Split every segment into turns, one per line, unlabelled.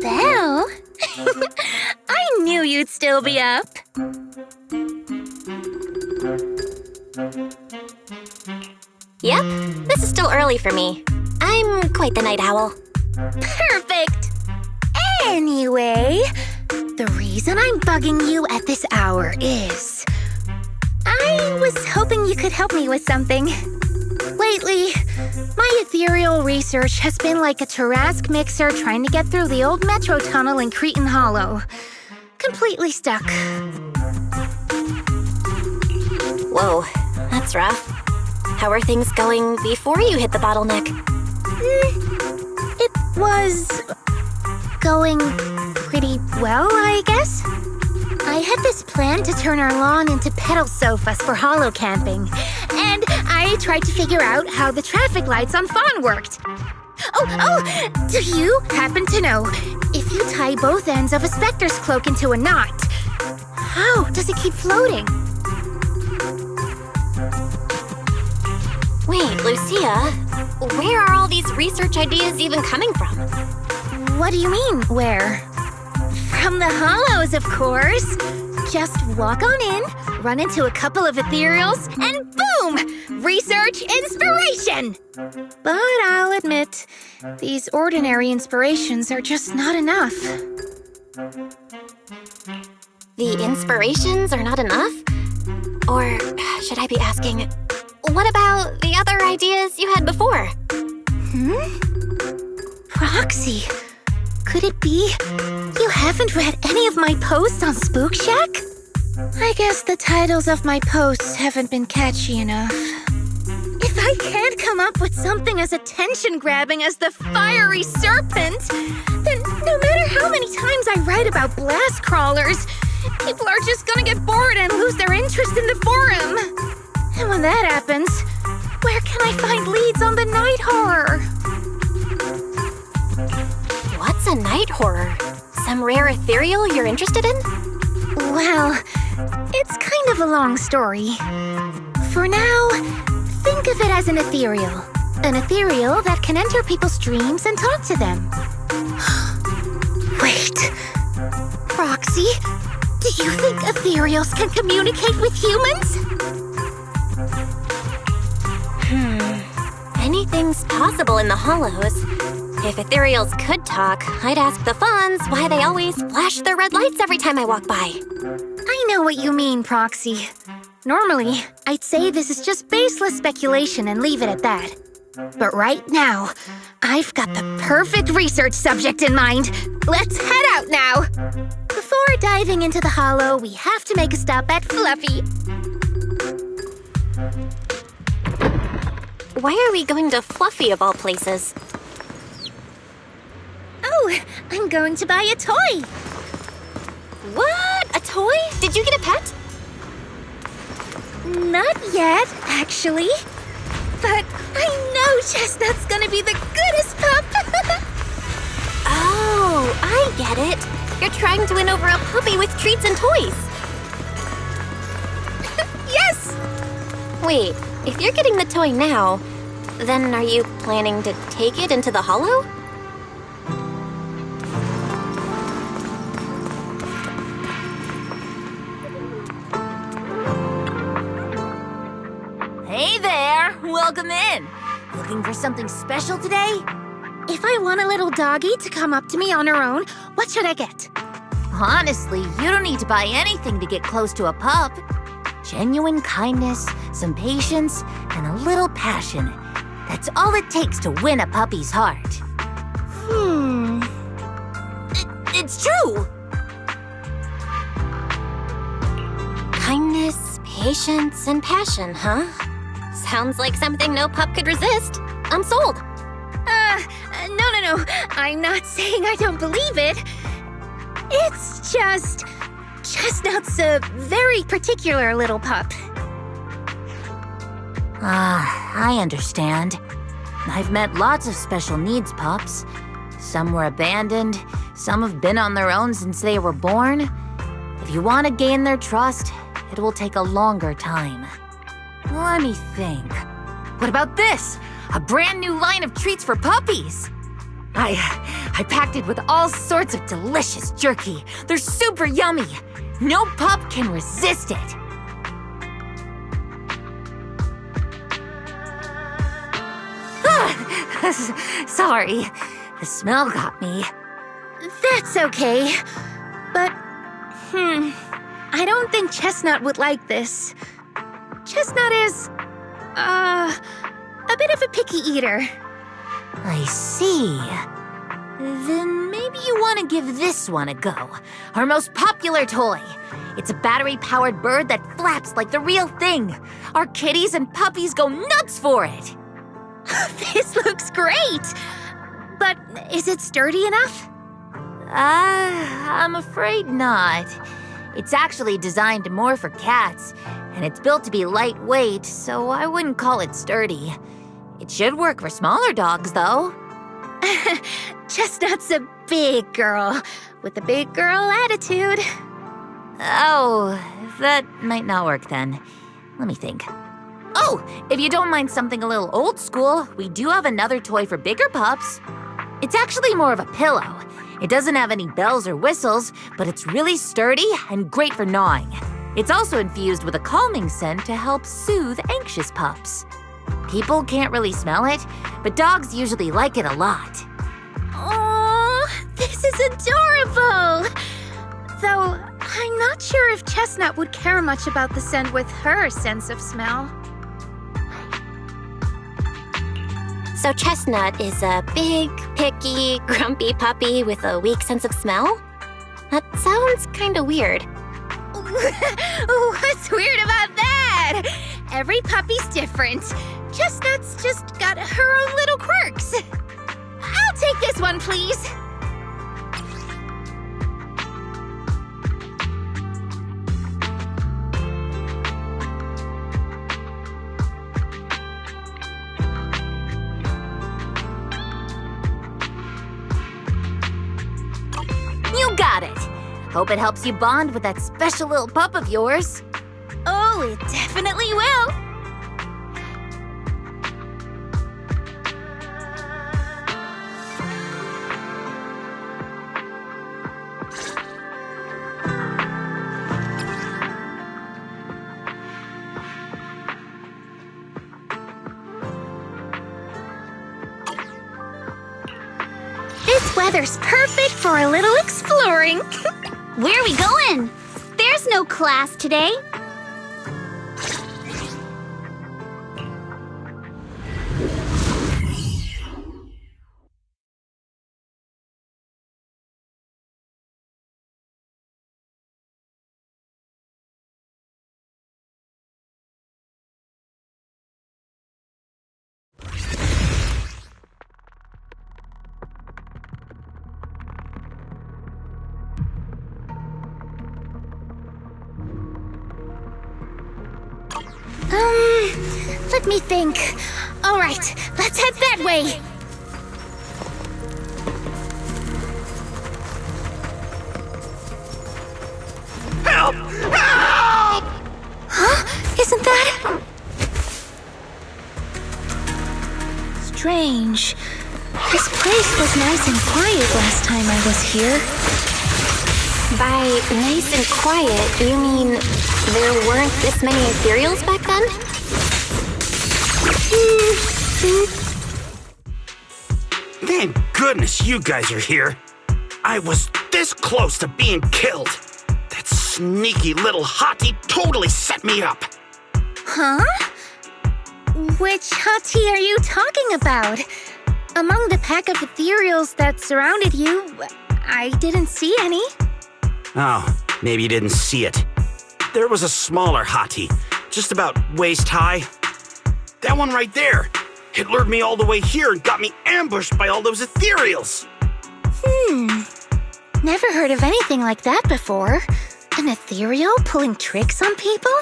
Belle? I knew you'd still be up.
Yep, this is still early for me. I'm quite the night owl.
Perfect! Anyway, the reason I'm bugging you at this hour is... I was hoping you could help me with something. Lately, my ethereal research has been like a Tarrasque mixer trying to get through the old metro tunnel in Cretan Hollow. Completely stuck.
Whoa, that's rough. How are things going before you hit the bottleneck?
It was... going pretty well, I guess. I had this plan to turn our lawn into pedal sofas for hollow camping, and I tried to figure out how the traffic lights on Fawn worked. Oh, do you happen to know if you tie both ends of a specter's cloak into a knot, how does it keep floating?
Wait, Lucia, where are all these research ideas even coming from?
What do you mean, where? From the hollows, of course. Just walk on in, run into a couple of ethereals, and boom! Research inspiration! But I'll admit, these ordinary inspirations are just not enough.
The inspirations are not enough? Or should I be asking, what about the other ideas you had before?
Proxy, could it be you haven't read any of my posts on Spook Shack? I guess the titles of my posts haven't been catchy enough. If I can't come up with something as attention-grabbing as the fiery serpent, then no matter how many times I write about blast crawlers, people are just gonna get bored and lose their interest in the forum. And when that happens, where can I find leads on the night horror?
What's a night horror? Some rare ethereal you're interested in?
Well, it's kind of a long story. For now, think of it as an ethereal. An ethereal that can enter people's dreams and talk to them. Wait. Proxy, do you think ethereals can communicate with humans?
Anything's possible in the hollows. If ethereals could talk, I'd ask the Fawns why they always flash their red lights every time I walk by.
I know what you mean, Proxy. Normally, I'd say this is just baseless speculation and leave it at that. But right now, I've got the perfect research subject in mind. Let's head out now! Before diving into the hollow, we have to make a stop at Fluffy.
Why are we going to Fluffy of all places?
Oh, I'm going to buy a toy.
What? A toy? Did you get a pet?
Not yet, actually. But I know Chestnut's gonna be the goodest pup.
Oh, I get it. You're trying to win over a puppy with treats and toys.
Yes!
Wait, if you're getting the toy now, then are you planning to take it into the hollow?
Hey there! Welcome in! Looking for something special today?
If I want a little doggy to come up to me on her own, what should I get?
Honestly, you don't need to buy anything to get close to a pup. Genuine kindness, some patience, and a little passion. That's all it takes to win a puppy's heart. It's true!
Kindness, patience, and passion, huh? Sounds like something no pup could resist. I'm sold.
No. I'm not saying I don't believe it. It's just... Chestnut's a very particular little pup.
I understand. I've met lots of special needs pups. Some were abandoned, some have been on their own since they were born. If you want to gain their trust, it will take a longer time. Let me think. What about this? A brand new line of treats for puppies! I packed it with all sorts of delicious jerky. They're super yummy. No pup can resist it. Sorry, the smell got me.
That's okay. But, I don't think Chestnut would like this. Chestnut is, a bit of a picky eater.
I see. Then maybe you want to give this one a go. Our most popular toy. It's a battery-powered bird that flaps like the real thing. Our kitties and puppies go nuts for it.
This looks great! But is it sturdy enough?
I'm afraid not. It's actually designed more for cats, and it's built to be lightweight, so I wouldn't call it sturdy. It should work for smaller dogs, though.
Chestnut's a big girl, with a big girl attitude.
Oh, that might not work then. Let me think. Oh, if you don't mind something a little old school, we do have another toy for bigger pups. It's actually more of a pillow. It doesn't have any bells or whistles, but it's really sturdy and great for gnawing. It's also infused with a calming scent to help soothe anxious pups. People can't really smell it, but dogs usually like it a lot.
Oh, this is adorable! Though, I'm not sure if Chestnut would care much about the scent with her sense of smell.
So Chestnut is a big, picky, grumpy puppy with a weak sense of smell? That sounds kinda weird.
What's weird about that? Every puppy's different. Chestnut's just got her own little quirks. I'll take this one, please.
You got it! Hope it helps you bond with that special little pup of yours.
Oh, it definitely will. This weather's perfect for a little exploring.
Where are we going? There's no class today.
Let me think. All right, let's head that way.
Help! Help!
Huh? Isn't that... strange. This place was nice and quiet last time I was here.
By nice and quiet, you mean there weren't this many ethereals back then?
Thank goodness you guys are here. I was this close to being killed. That sneaky little hottie totally set me up.
Huh? Which hottie are you talking about? Among the pack of ethereals that surrounded you, I didn't see any.
Oh, maybe you didn't see it. There was a smaller hottie, just about waist high. That one right there. It lured me all the way here and got me ambushed by all those ethereals.
Never heard of anything like that before. An ethereal pulling tricks on people?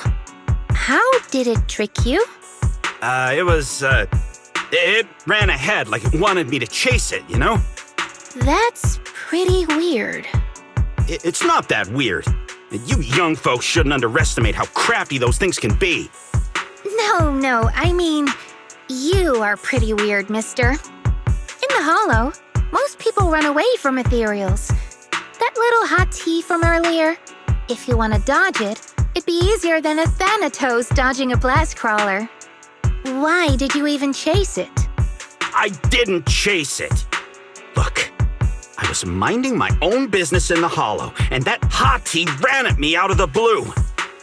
How did it trick you?
It ran ahead like it wanted me to chase it, you know?
That's pretty weird.
It's not that weird. You young folks shouldn't underestimate how crafty those things can be.
No, I mean, you are pretty weird, mister. In the hollow, Most people run away from ethereals. That little hot tea from earlier, if you want to dodge it, it'd be easier than a Thanatos dodging a blast crawler. Why did you even chase it?
I didn't chase it. Look, I was minding my own business in the hollow, and that hottie ran at me out of the blue,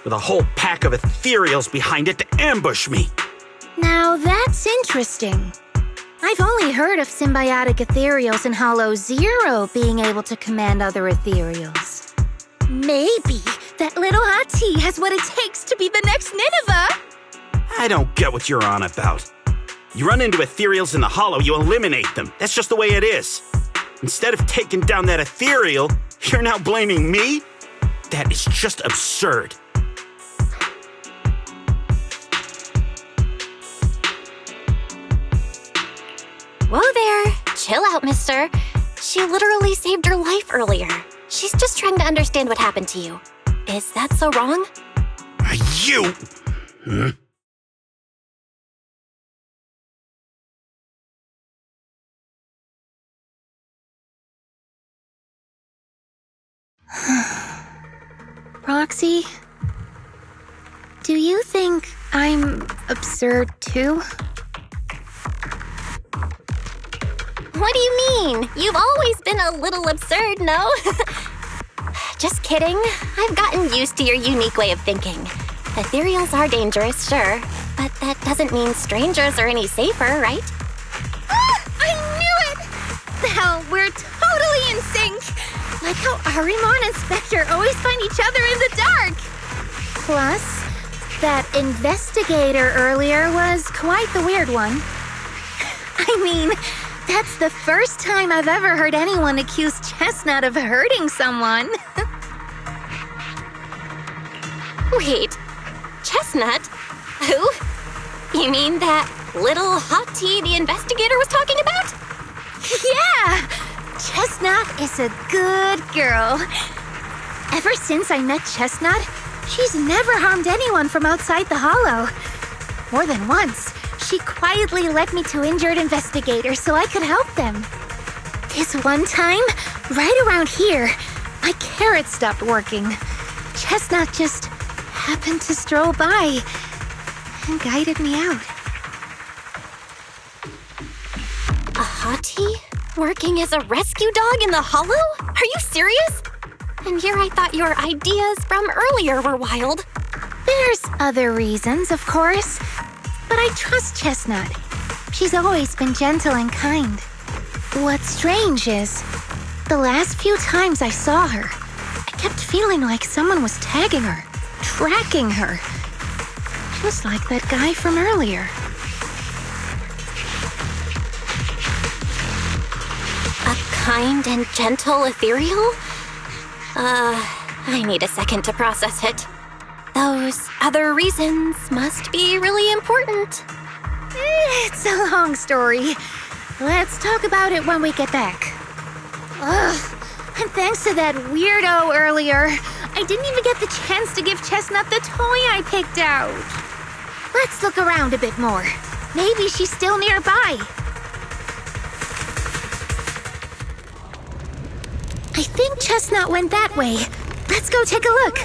with a whole pack of ethereals behind it to ambush me.
Now that's interesting. I've only heard of symbiotic ethereals in Hollow Zero being able to command other ethereals. Maybe that little hottie has what it takes to be the next Nineveh.
I don't get what you're on about. You run into ethereals in the hollow, you eliminate them. That's just the way it is. Instead of taking down that ethereal, you're now blaming me? That is just absurd.
Whoa there. Chill out, mister. She literally saved your life earlier. She's just trying to understand what happened to you. Is that so wrong?
You...
Roxy, do you think I'm absurd too?
What do you mean? You've always been a little absurd, no? Just kidding. I've gotten used to your unique way of thinking. Ethereals are dangerous, sure, but that doesn't mean strangers are any safer, right?
Ah, I knew it! Well, we're totally in sync. Like how Arimon and Spectre always find each other in the dark. Plus, that investigator earlier was quite the weird one. I mean, that's the first time I've ever heard anyone accuse Chestnut of hurting someone.
Wait, Chestnut? Who? You mean that little hot tea the investigator was talking about?
Yeah! Chestnut is a good girl. Ever since I met Chestnut, she's never harmed anyone from outside the hollow. More than once, she quietly led me to injured investigators so I could help them. This one time, right around here, my carrot stopped working. Chestnut just happened to stroll by and guided me out.
A hottie? Working as a rescue dog in the hollow? Are you serious? And here I thought your ideas from earlier were wild.
There's other reasons, of course, but I trust Chestnut. She's always been gentle and kind. What's strange is, the last few times I saw her, I kept feeling like someone was tagging her, tracking her. Just like that guy from earlier.
A kind and gentle ethereal? I need a second to process it. Those other reasons must be really important.
It's a long story. Let's talk about it when we get back. Ugh, and thanks to that weirdo earlier, I didn't even get the chance to give Chestnut the toy I picked out. Let's look around a bit more. Maybe she's still nearby. I think Chestnut went that way. Let's go take a look.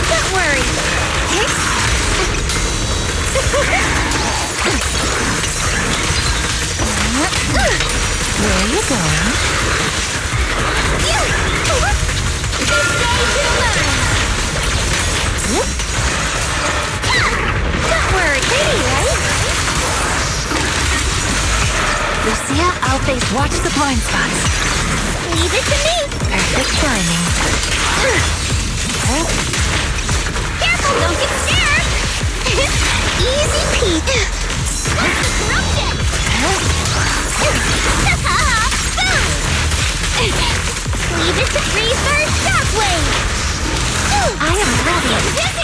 Don't worry. Where are you going? Don't worry, pretty, right?
Lucia, I'll face. Watch the blind spots.
Leave it to me.
Perfect timing.
Careful, don't get scared. Easy peek. Leave it to freeze first shockwave.
I am ready.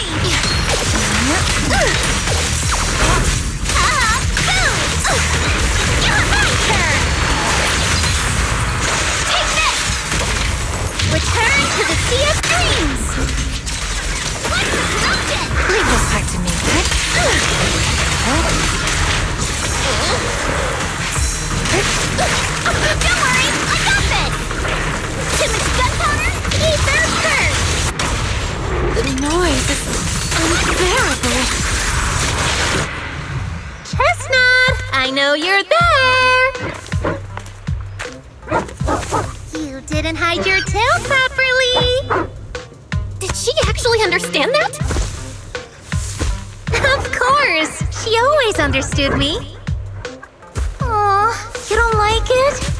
know you're there!
You didn't hide your tail properly!
Did she actually understand that?
Of course! She always understood me. Aw, you don't like it?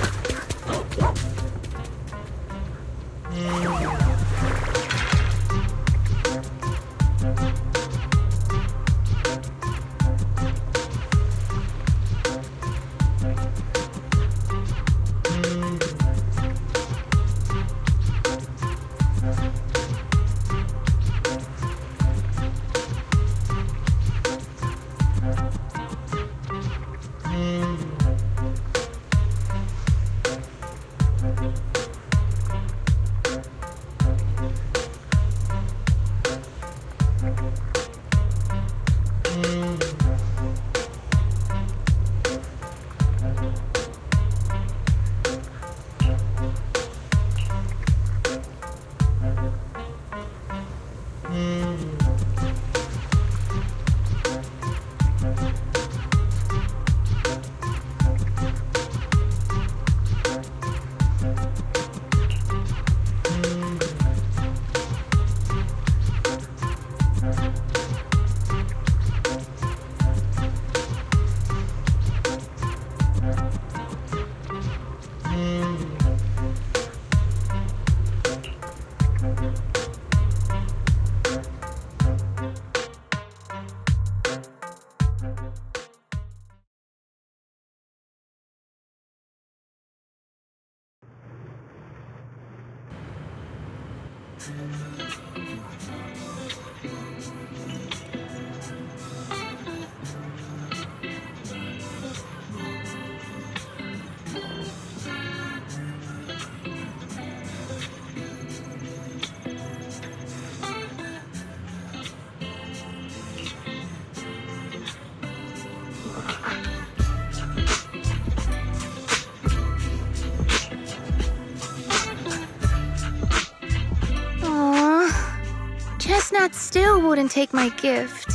Chestnut still wouldn't take my gift.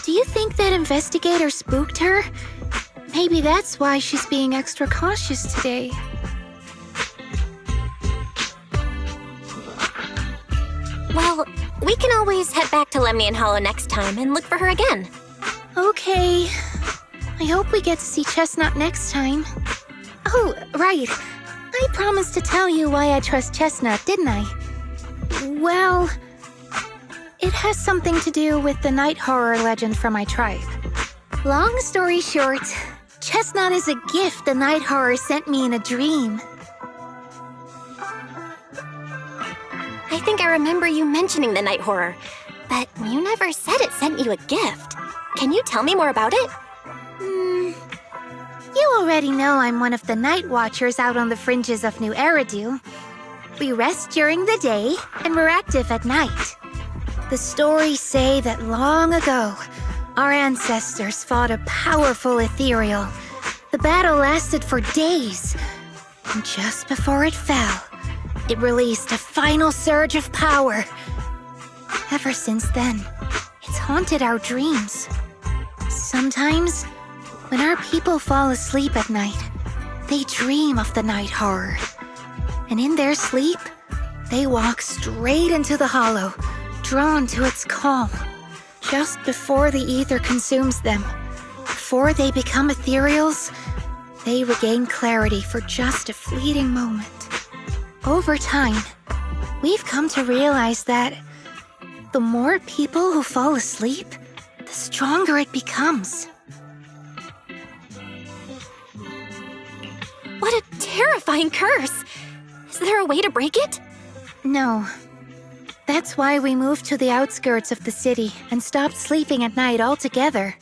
Do you think that investigator spooked her? Maybe that's why she's being extra cautious today.
Well, we can always head back to Lemnian Hollow next time and look for her again.
Okay. I hope we get to see Chestnut next time. Oh, right. I promised to tell you why I trust Chestnut, didn't I? Well, it has something to do with the night horror legend from my tribe. Long story short, Chestnut is a gift the night horror sent me in a dream.
I think I remember you mentioning the night horror, but you never said it sent you a gift. Can you tell me more about it?
You already know I'm one of the night watchers out on the fringes of New Eridu. We rest during the day, and we're active at night. The stories say that long ago, our ancestors fought a powerful ethereal. The battle lasted for days, and just before it fell, it released a final surge of power. Ever since then, it's haunted our dreams. Sometimes, when our people fall asleep at night, they dream of the night horror. And in their sleep, they walk straight into the hollow, drawn to its calm. Just before the ether consumes them, before they become ethereals, they regain clarity for just a fleeting moment. Over time, we've come to realize that the more people who fall asleep, the stronger it becomes.
What a terrifying curse! Is there a way to break it?
No. That's why we moved to the outskirts of the city and stopped sleeping at night altogether.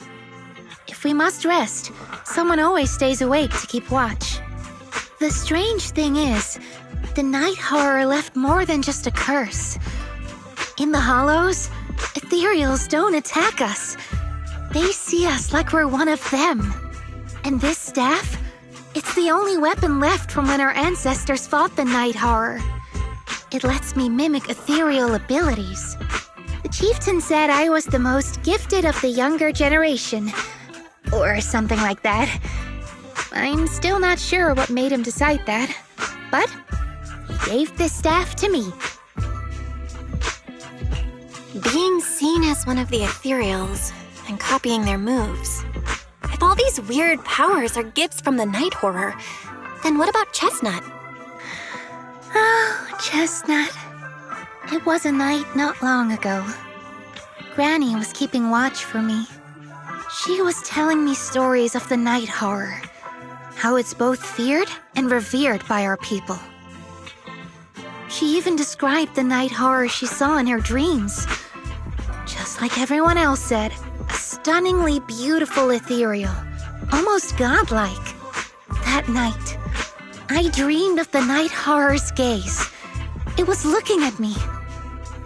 If we must rest, someone always stays awake to keep watch. The strange thing is, the night horror left more than just a curse. In the hollows, ethereals don't attack us. They see us like we're one of them. And this staff, it's the only weapon left from when our ancestors fought the night horror. It lets me mimic ethereal abilities. The chieftain said I was the most gifted of the younger generation, or something like that. I'm still not sure what made him decide that, but he gave this staff to me.
Being seen as one of the ethereals and copying their moves. If all these weird powers are gifts from the night horror, then what about Chestnut?
Oh, Chestnut. It was a night not long ago. Granny was keeping watch for me. She was telling me stories of the night horror, how it's both feared and revered by our people. She even described the night horror she saw in her dreams. Just like everyone else said, a stunningly beautiful ethereal, almost godlike. That night, I dreamed of the night horror's gaze. It was looking at me.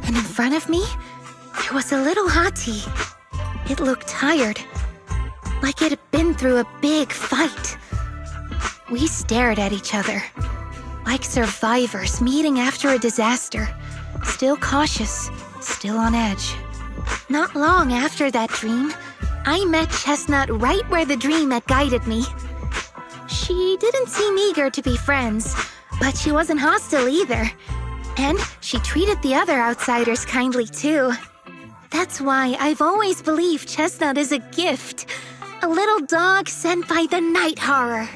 And in front of me, there was a little hottie. It looked tired, like it had been through a big fight. We stared at each other, like survivors meeting after a disaster, still cautious, still on edge. Not long after that dream, I met Chestnut right where the dream had guided me. She didn't seem eager to be friends, but she wasn't hostile either. And she treated the other outsiders kindly too. That's why I've always believed Chestnut is a gift. A little dog sent by the night horror.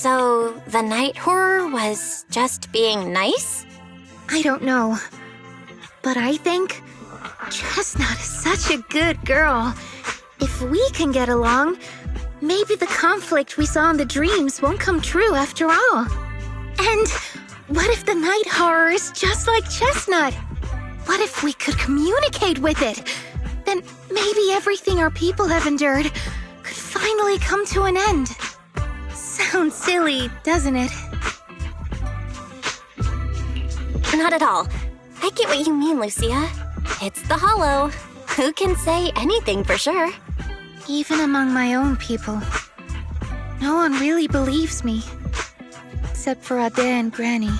So the night horror was just being nice?
I don't know. But I think Chestnut is such a good girl. If we can get along, maybe the conflict we saw in the dreams won't come true after all. And what if the night horror is just like Chestnut? What if we could communicate with it? Then maybe everything our people have endured could finally come to an end. Sounds silly, doesn't it?
Not at all. I get what you mean, Lucia. It's the Hollow. Who can say anything for sure?
Even among my own people, no one really believes me. Except for Ade and Granny.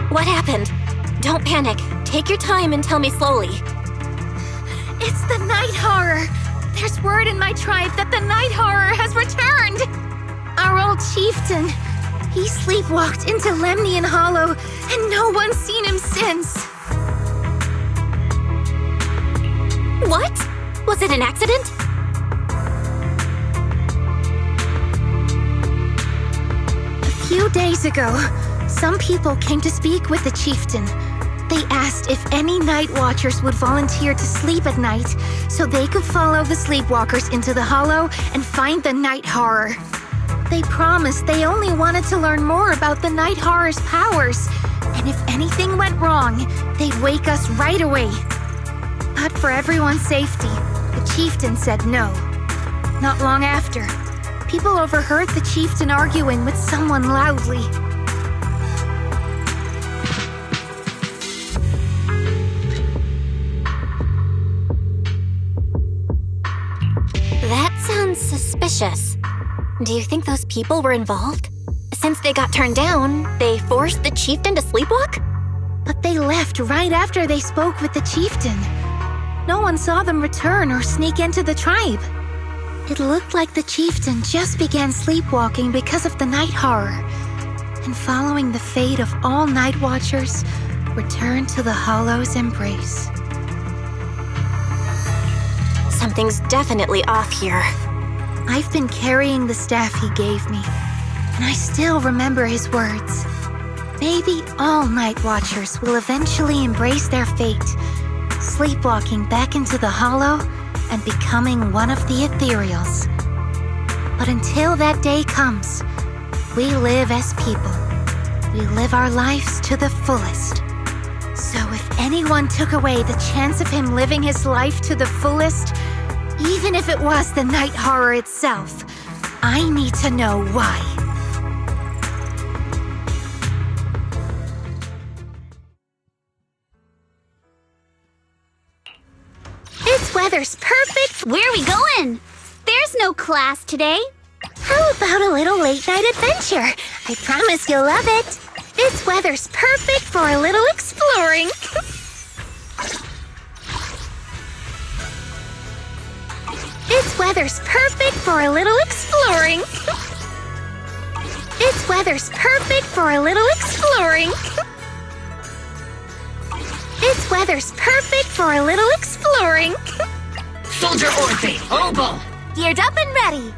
What happened? Don't panic. Take your time and tell me slowly.
It's the night horror. There's word in my tribe that the night horror has returned. Our old chieftain. He sleepwalked into Lemnian Hollow, and no one's seen him since.
What? Was it an accident?
A few days ago, some people came to speak with the chieftain. They asked if any night watchers would volunteer to sleep at night so they could follow the sleepwalkers into the hollow and find the night horror. They promised they only wanted to learn more about the night horror's powers, and if anything went wrong, they'd wake us right away. But for everyone's safety, the chieftain said no. Not long after, people overheard the chieftain arguing with someone loudly.
That sounds suspicious. Do you think those people were involved? Since they got turned down, they forced the chieftain to sleepwalk?
But they left right after they spoke with the chieftain. No one saw them return or sneak into the tribe. It looked like the chieftain just began sleepwalking because of the night horror, and following the fate of all night watchers, returned to the Hollow's embrace.
Something's definitely off here.
I've been carrying the staff he gave me, and I still remember his words. Maybe all night watchers will eventually embrace their fate, sleepwalking back into the hollow and becoming one of the ethereals. But until that day comes, we live as people. We live our lives to the fullest. So if anyone took away the chance of him living his life to the fullest, even if it was the night horror itself, I need to know why.
This weather's perfect. Where are we going? There's no class today.
How about a little late-night adventure? I promise you'll love it. This weather's perfect for a little exploring. This weather's perfect for a little exploring. This weather's perfect for a little exploring. This weather's perfect for a little exploring.
Soldier Orphe, oboe!
Geared up and ready.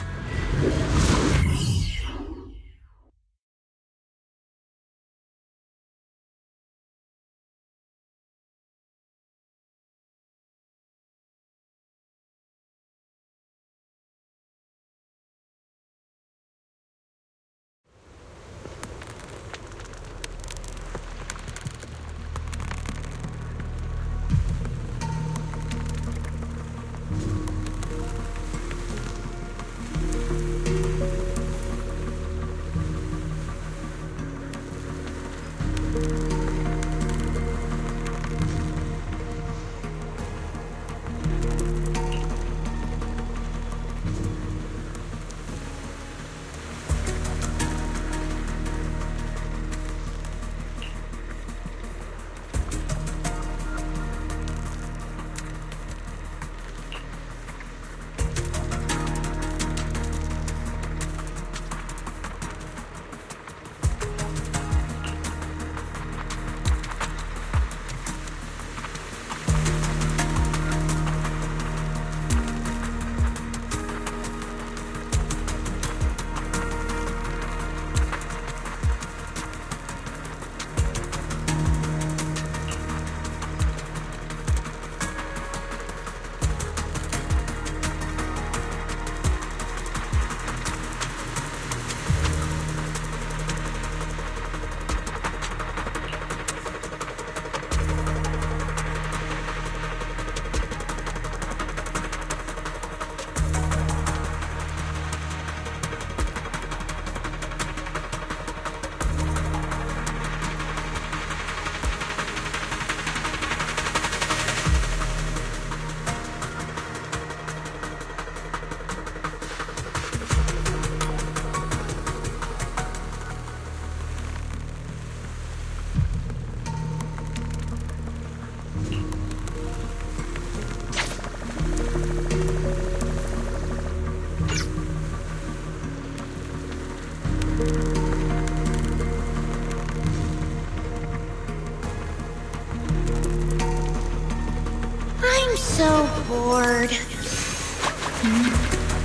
so bored.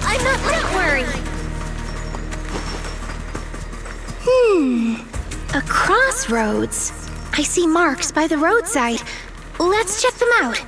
I'm not, don't worry. A crossroads. I see marks by the roadside. Let's check them out.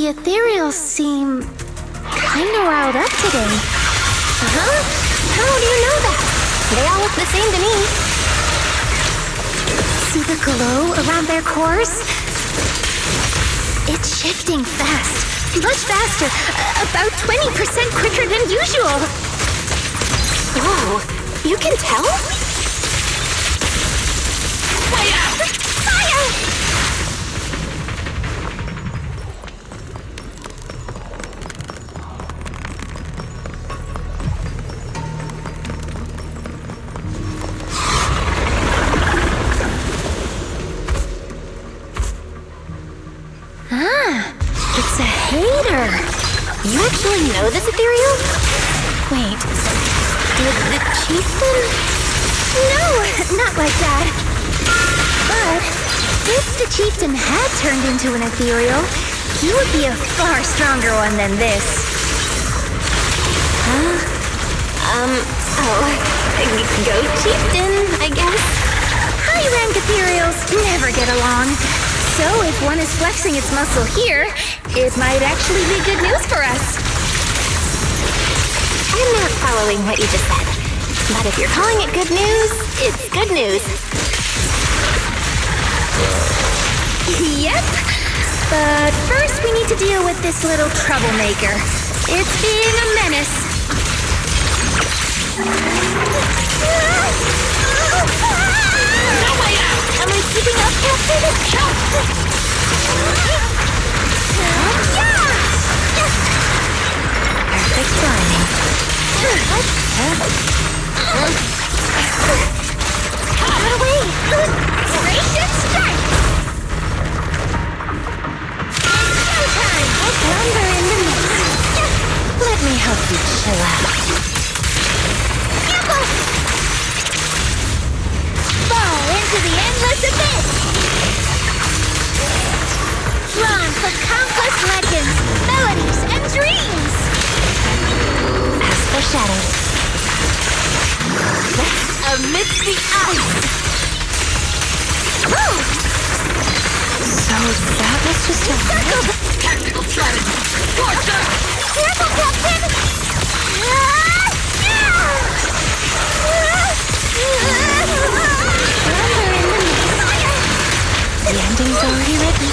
The ethereals seem kinda riled up today.
Huh? How do you know that? They all look the same to me.
See the glow around their cores? It's shifting fast. Much faster. About 20% quicker than usual.
Whoa, you can tell?
Fire! It's a hater.
You actually know this ethereal? Wait, did the chieftain?
No, not like that. But if the chieftain had turned into an ethereal, he would be a far stronger one than this.
Go chieftain, I guess.
High-rank ethereals never get along. So if one is flexing its muscle here, it might actually be good news for us.
I'm not following what you just said. But if you're calling it good news, it's good news.
Yep. But first we need to deal with this little troublemaker. It's being a menace.
No way out! Am I keeping up, Captain?
Perfect timing.
Out of the way!
Radiant strike! Showtime! Lumber in the mist.
Let me help you chill out.
Fall into the endless abyss! Drawn for countless legends, melodies, and dreams!
As foreshadowed.
Amidst the ice! Woo!
So that was just a
Tactical strategy! Torture! Careful, Captain!
The ending's already written.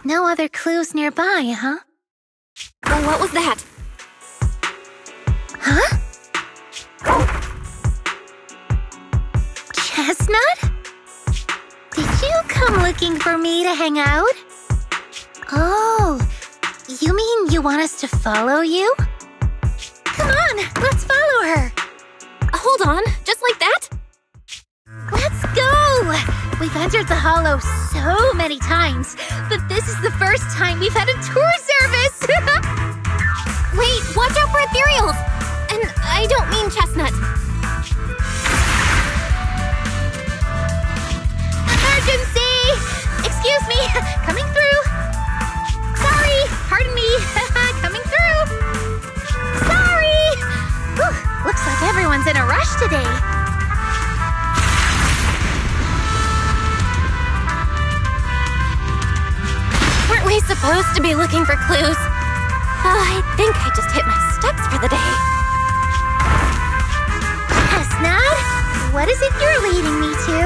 No other clues nearby, huh?
What was that?
Huh? Chestnut? Did you come looking for me to hang out? Oh, you mean you want us to follow you? Come on, let's follow her.
Hold on, just like that?
Let's go! We've entered the hollow so many times, but this is the first time we've had a tour service!
Wait, watch out for ethereals! And I don't mean Chestnut.
Emergency! Excuse me, coming through. Sorry, pardon me, coming through. Sorry! Whew, looks like everyone's in a rush today.
Weren't we supposed to be looking for clues? I think I just hit my steps for the day.
Chestnut, what is it you're leading me to?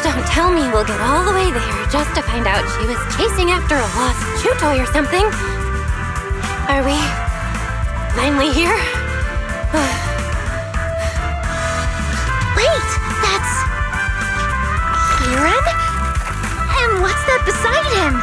Don't tell me we'll get all the way there just to find out she was chasing after a lost chew toy or something. Are we finally here?
Wait, that's... Kieran? And what's that beside him?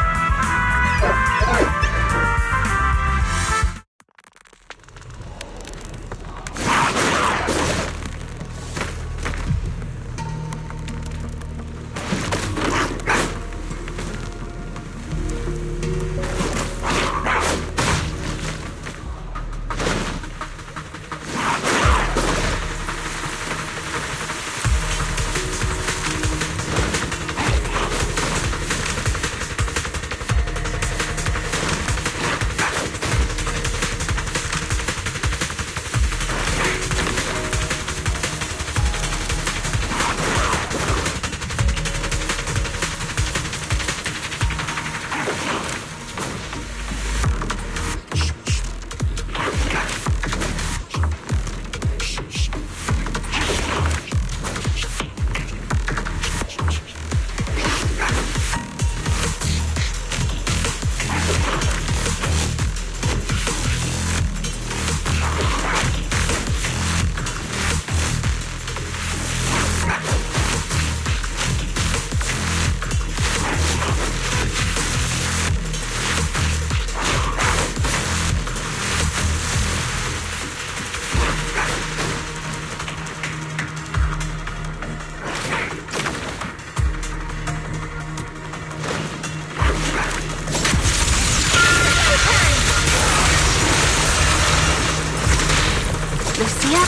Lucia?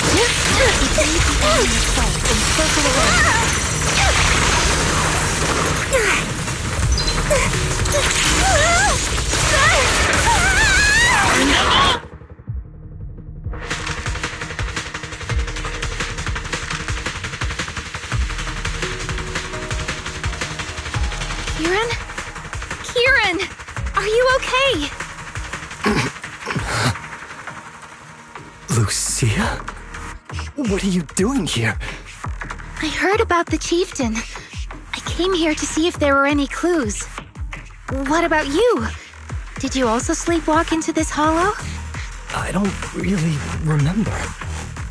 Kieran? Kieran! Are you okay?
Lucia? What are you doing here?
I heard about the chieftain. I came here to see if there were any clues. What about you? Did you also sleepwalk into this hollow?
I don't really remember.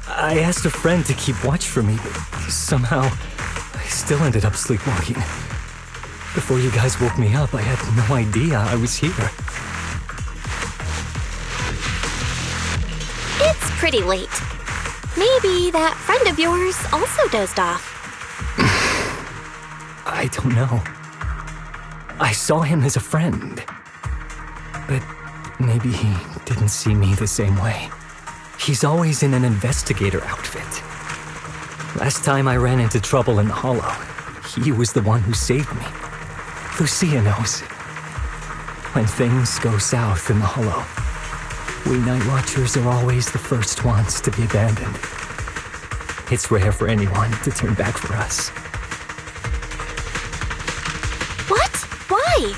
I asked a friend to keep watch for me, but somehow I still ended up sleepwalking. Before you guys woke me up, I had no idea I was here.
It's pretty late. Maybe that friend of yours also dozed off.
I don't know. I saw him as a friend. But maybe he didn't see me the same way. He's always in an investigator outfit. Last time I ran into trouble in the hollow, he was the one who saved me. Lucia knows. When things go south in the hollow, we Night Watchers are always the first ones to be abandoned. It's rare for anyone to turn back for us.
What? Why?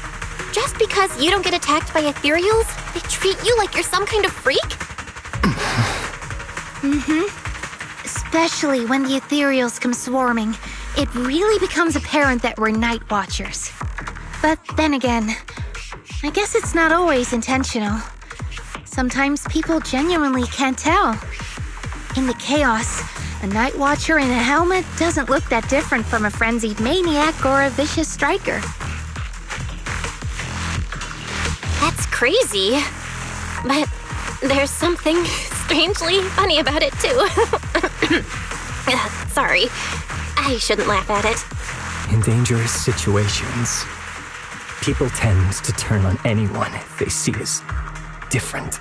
Just because you don't get attacked by ethereals, they treat you like you're some kind of freak?
Especially when the ethereals come swarming. it really becomes apparent that we're night watchers. But then again, I guess it's not always intentional. Sometimes people genuinely can't tell. In the chaos, a night watcher in a helmet doesn't look that different from a frenzied maniac or a vicious striker.
That's crazy. But there's something strangely funny about it, too. Sorry. I shouldn't laugh at it.
In dangerous situations, people tend to turn on anyone they see as different.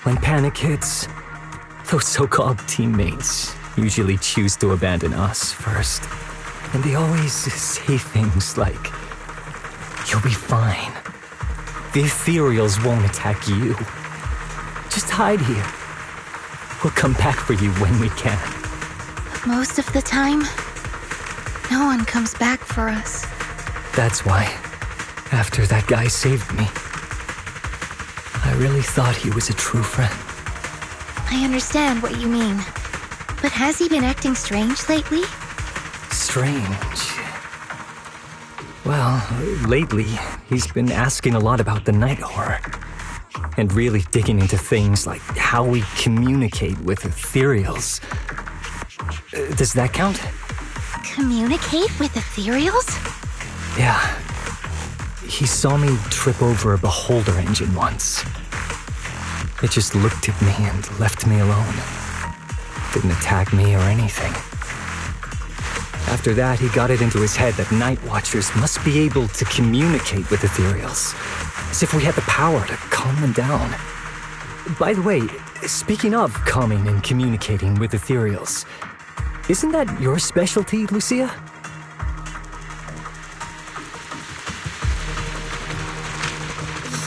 When panic hits, those so-called teammates usually choose to abandon us first. And they always say things like, "You'll be fine. The ethereals won't attack you. Just hide here. We'll come back for you when we can."
Most of the time, no one comes back for us.
That's why, after that guy saved me, I really thought he was a true friend.
I understand what you mean. But has he been acting strange lately?
Strange. Well, lately, he's been asking a lot about the night horror. And really digging into things like how we communicate with ethereals. Does that count?
Communicate with ethereals?
Yeah. He saw me trip over a beholder engine once. It just looked at me and left me alone. Didn't attack me or anything. After that, he got it into his head that night watchers must be able to communicate with ethereals, as if we had the power to calm them down. By the way, speaking of calming and communicating with ethereals, isn't that your specialty, Lucia?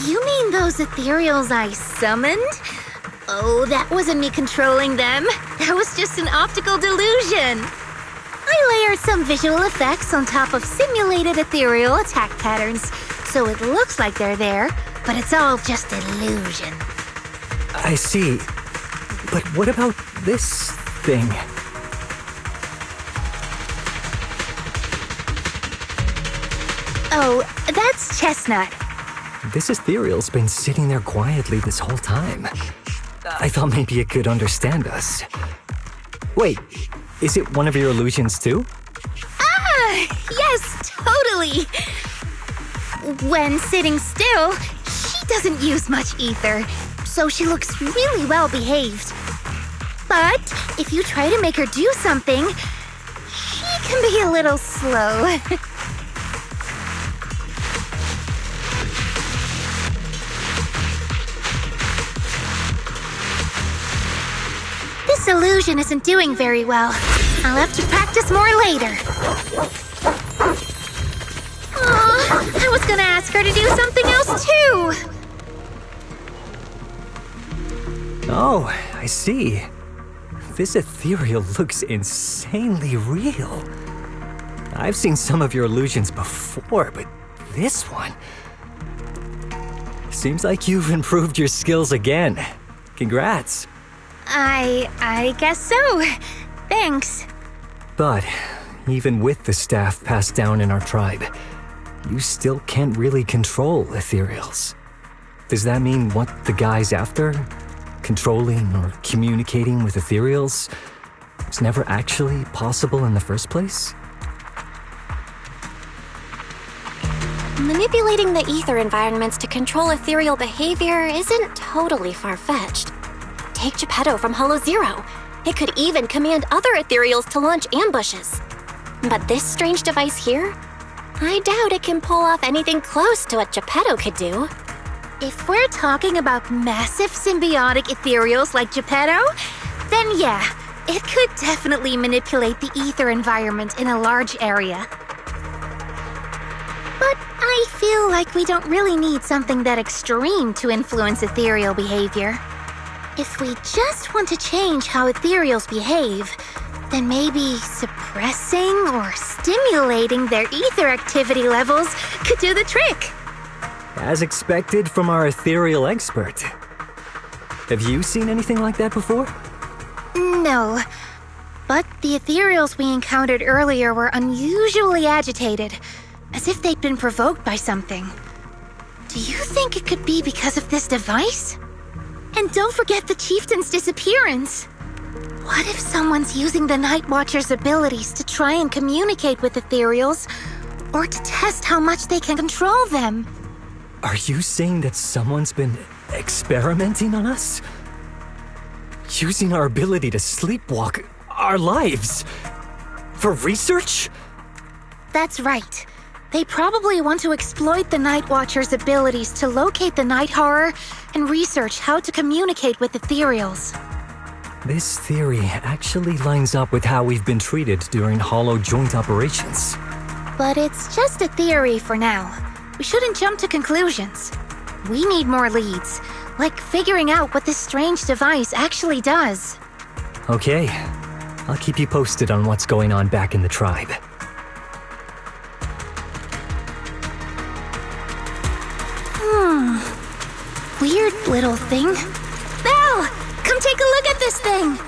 You mean those ethereals I summoned? Oh, that wasn't me controlling them. That was just an optical delusion. I layered some visual effects on top of simulated ethereal attack patterns, so it looks like they're there, but it's all just illusion.
I see. But what about this thing?
Oh, that's Chestnut.
This ethereal's been sitting there quietly this whole time. I thought maybe it could understand us. Wait, is it one of your illusions too?
Ah, yes, totally. When sitting still, she doesn't use much ether, so she looks really well behaved. But if you try to make her do something, she can be a little slow. This illusion isn't doing very well. I'll have to practice more later. Aw, I was gonna ask her to do something else too.
Oh, I see. This ethereal looks insanely real. I've seen some of your illusions before, but this one... Seems like you've improved your skills again. Congrats.
I guess so. Thanks.
But even with the staff passed down in our tribe, you still can't really control ethereals. Does that mean what the guy's after? Controlling or communicating with ethereals was never actually possible in the first place?
Manipulating the ether environments to control ethereal behavior isn't totally far-fetched. Take Geppetto from Hollow Zero. It could even command other ethereals to launch ambushes. But this strange device here? I doubt it can pull off anything close to what Geppetto could do.
If we're talking about massive symbiotic ethereals like Geppetto, then yeah, it could definitely manipulate the ether environment in a large area. But I feel like we don't really need something that extreme to influence ethereal behavior. If we just want to change how ethereals behave, then maybe suppressing or stimulating their ether activity levels could do the trick.
As expected from our ethereal expert. Have you seen anything like that before?
No, But the ethereals we encountered earlier were unusually agitated, as if they'd been provoked by something. Do you think it could be because of this device? And don't forget the chieftain's disappearance. What if someone's using the Night Watcher's abilities to try and communicate with ethereals, or to test how much they can control them?
Are you saying that someone's been experimenting on us? Using our ability to sleepwalk our lives? For research?
That's right. They probably want to exploit the Night Watcher's abilities to locate the night horror and research how to communicate with ethereals.
This theory actually lines up with how we've been treated during Hollow joint operations.
But it's just a theory for now. We shouldn't jump to conclusions. We need more leads, like figuring out what this strange device actually does.
Okay, I'll keep you posted on what's going on back in the tribe.
Weird little thing. Belle! Come take a look at this thing!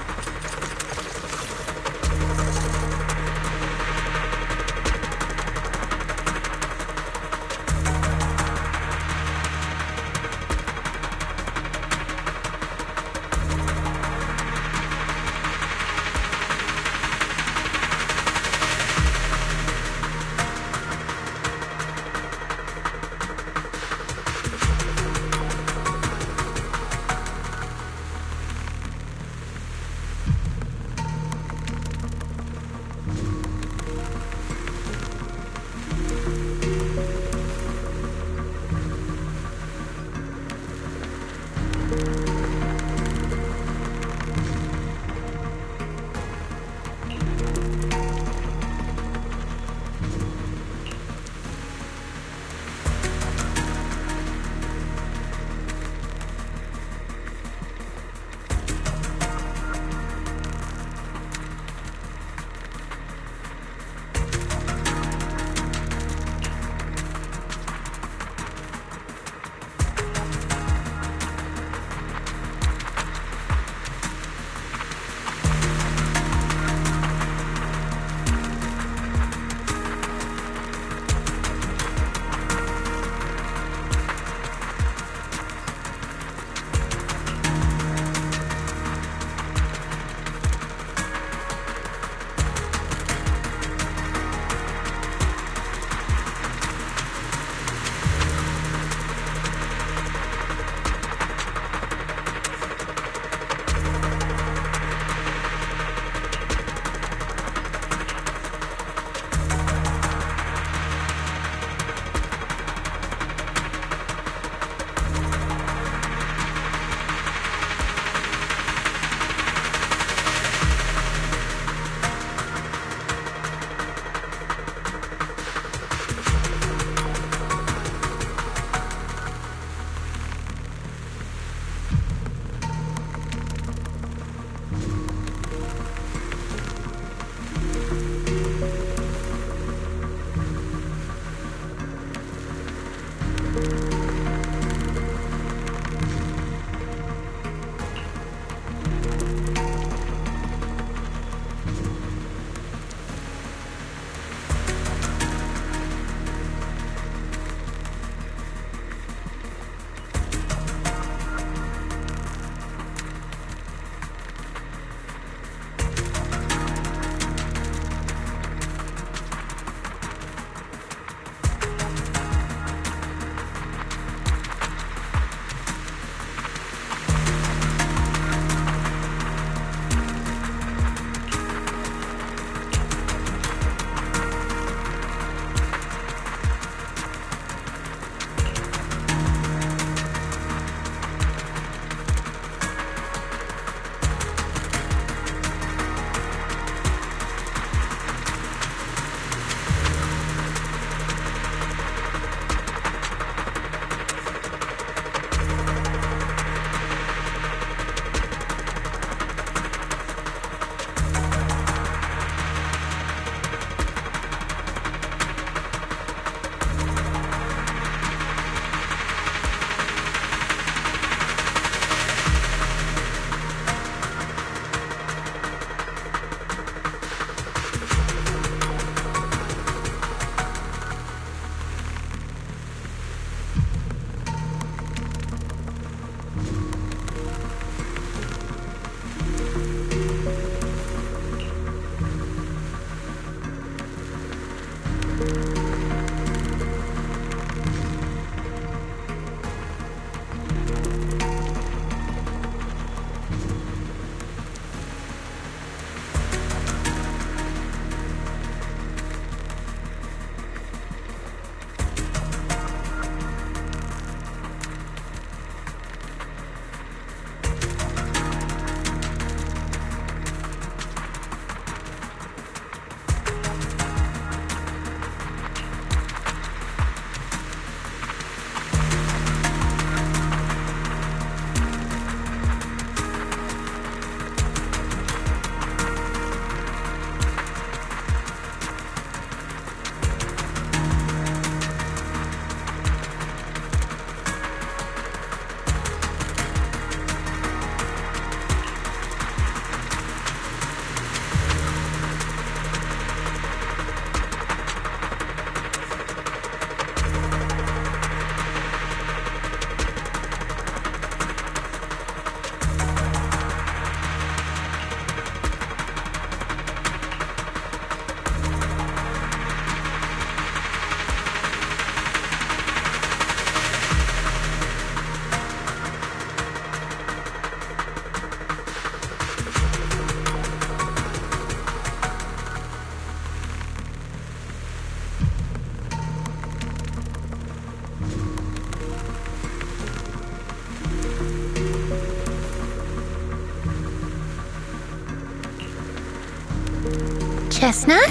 Chestnut?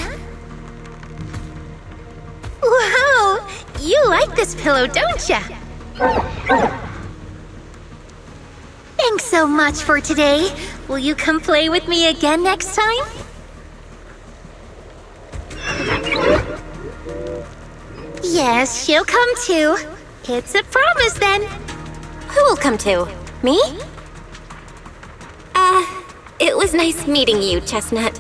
Wow! You like this pillow, don't ya? Thanks so much for today. Will you come play with me again next time? Yes, she'll come too. It's a promise then.
Who will come to? Me? It was nice meeting you, Chestnut.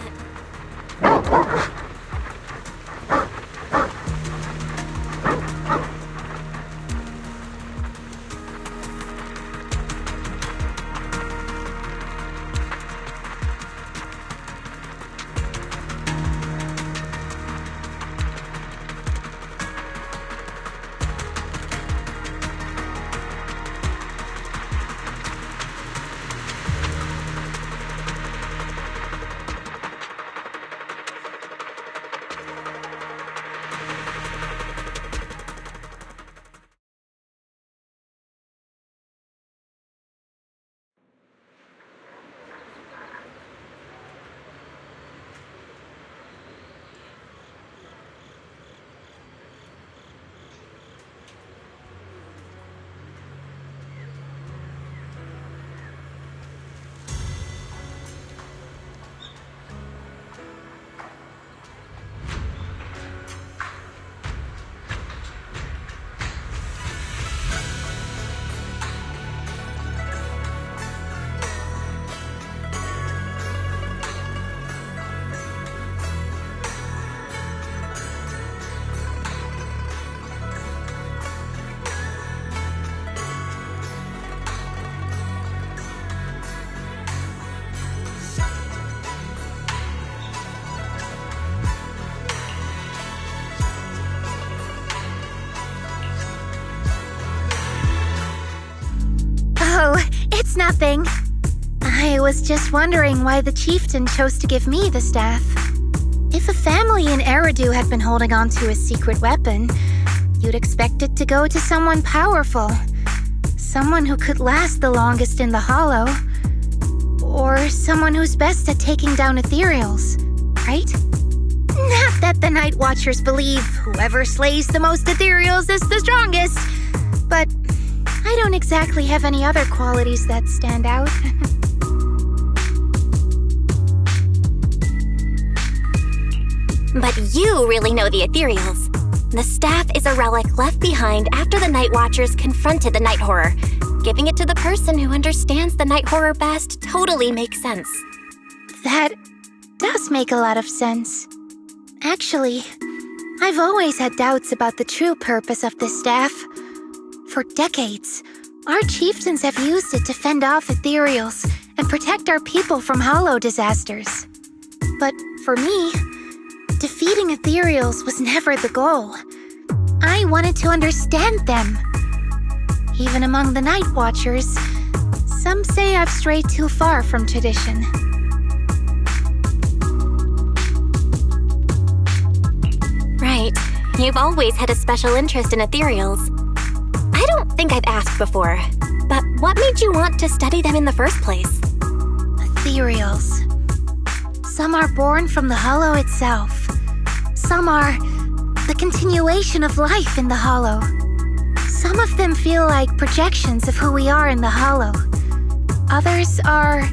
Oh, it's nothing. I was just wondering why the chieftain chose to give me the staff. If a family in Eridu had been holding on to a secret weapon, you'd expect it to go to someone powerful. Someone who could last the longest in the Hollow. Or someone who's best at taking down ethereals, right? Not that the Night Watchers believe whoever slays the most ethereals is the strongest, but I don't exactly have any other qualities that stand out.
But you really know the ethereals. The staff is a relic left behind after the Night Watchers confronted the Night Horror. Giving it to the person who understands the Night Horror best totally makes sense.
That does make a lot of sense. Actually, I've always had doubts about the true purpose of this staff. For decades, our chieftains have used it to fend off ethereals and protect our people from hollow disasters. But for me, defeating ethereals was never the goal. I wanted to understand them. Even among the Night Watchers, some say I've strayed too far from tradition.
Right. You've always had a special interest in ethereals. I don't think I've asked before, but what made you want to study them in the first place?
Ethereals. Some are born from the Hollow itself. Some are the continuation of life in the Hollow. Some of them feel like projections of who we are in the Hollow. Others are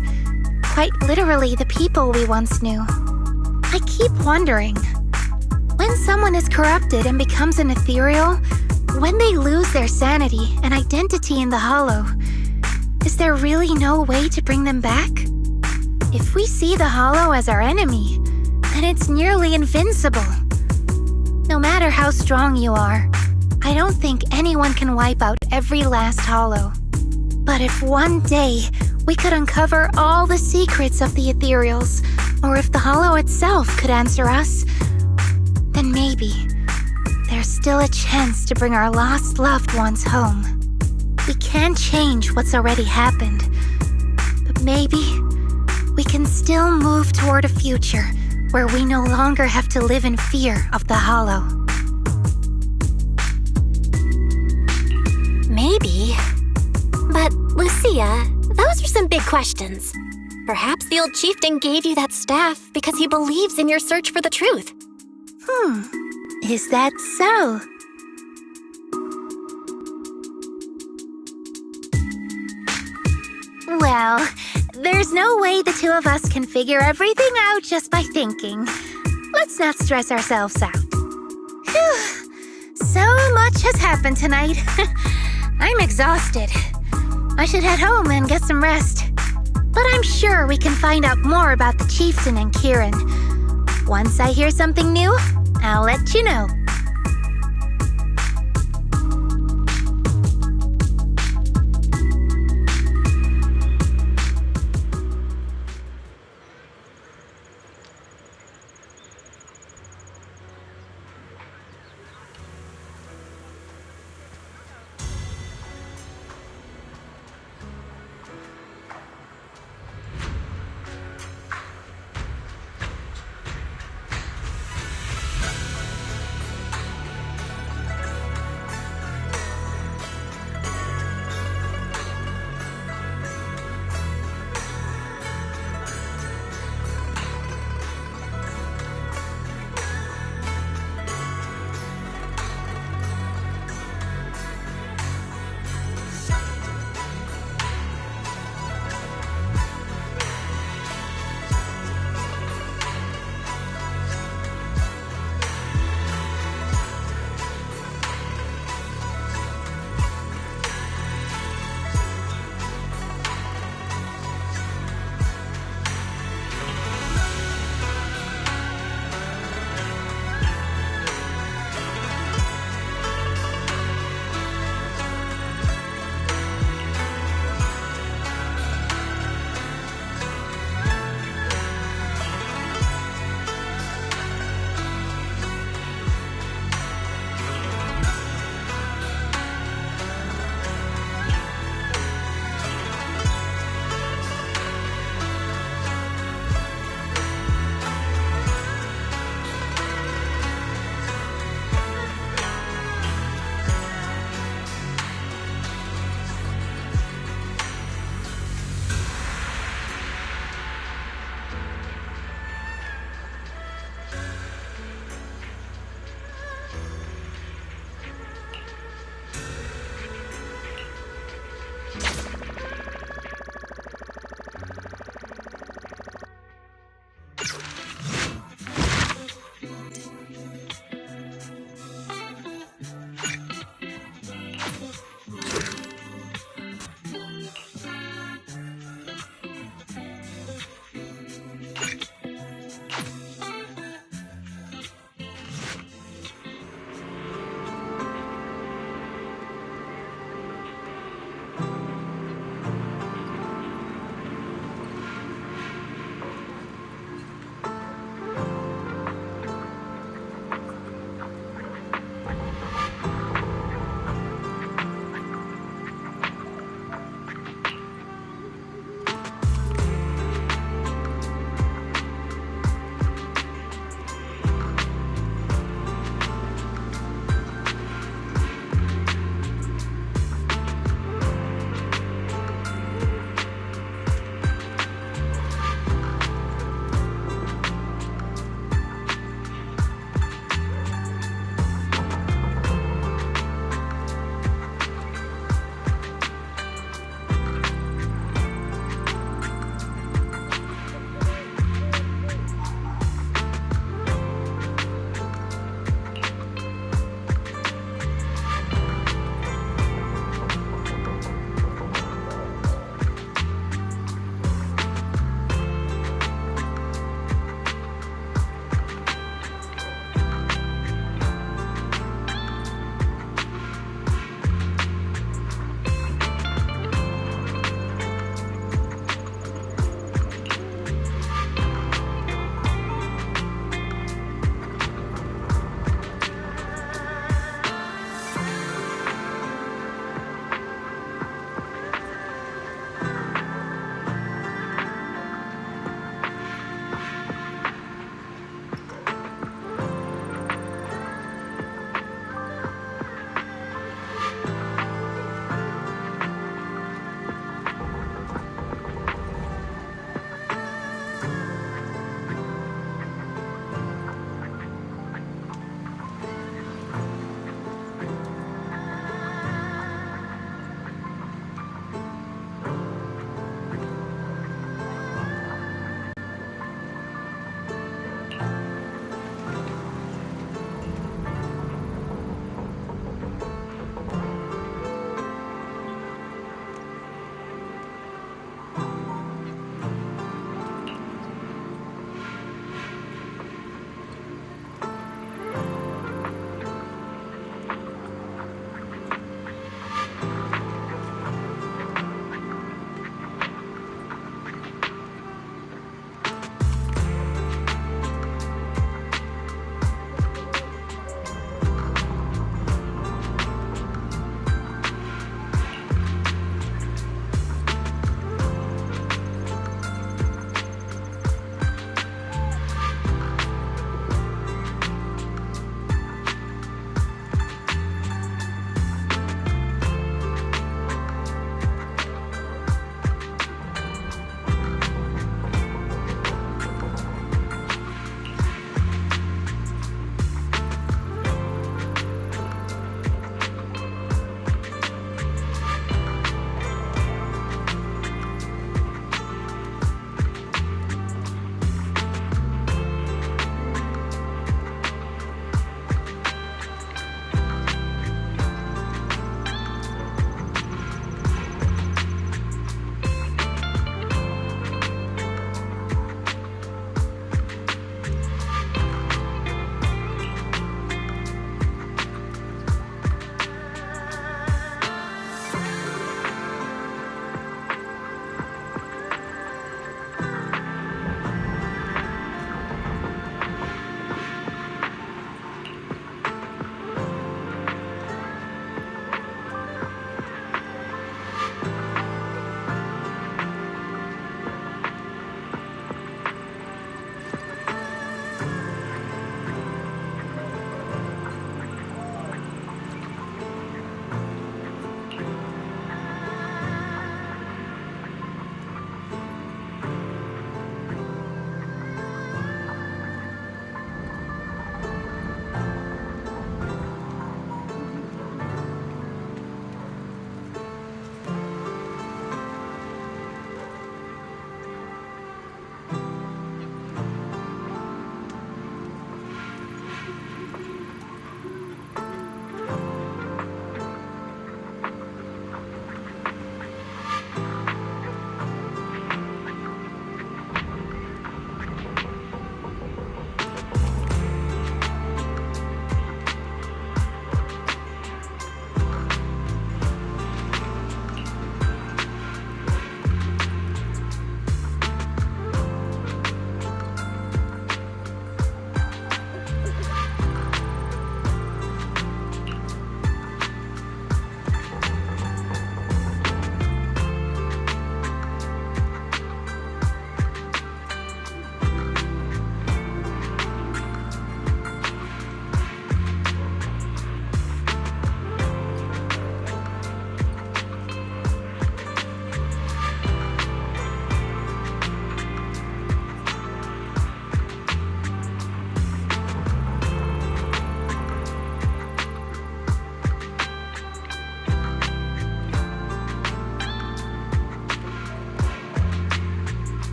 quite literally the people we once knew. I keep wondering, when someone is corrupted and becomes an ethereal, when they lose their sanity and identity in the Hollow, is there really no way to bring them back? If we see the Hollow as our enemy, then it's nearly invincible. No matter how strong you are, I don't think anyone can wipe out every last Hollow. But if one day we could uncover all the secrets of the ethereals, or if the Hollow itself could answer us, then maybe there's still a chance to bring our lost loved ones home. We can't change what's already happened, but maybe we can still move toward a future where we no longer have to live in fear of the Hollow.
Maybe. But, Lucia, those are some big questions. Perhaps the old chieftain gave you that staff because he believes in your search for the truth.
Is that so? Well, there's no way the two of us can figure everything out just by thinking. Let's not stress ourselves out. Phew. So much has happened tonight. I'm exhausted. I should head home and get some rest. But I'm sure we can find out more about the chieftain and Kieran. Once I hear something new, I'll let you know.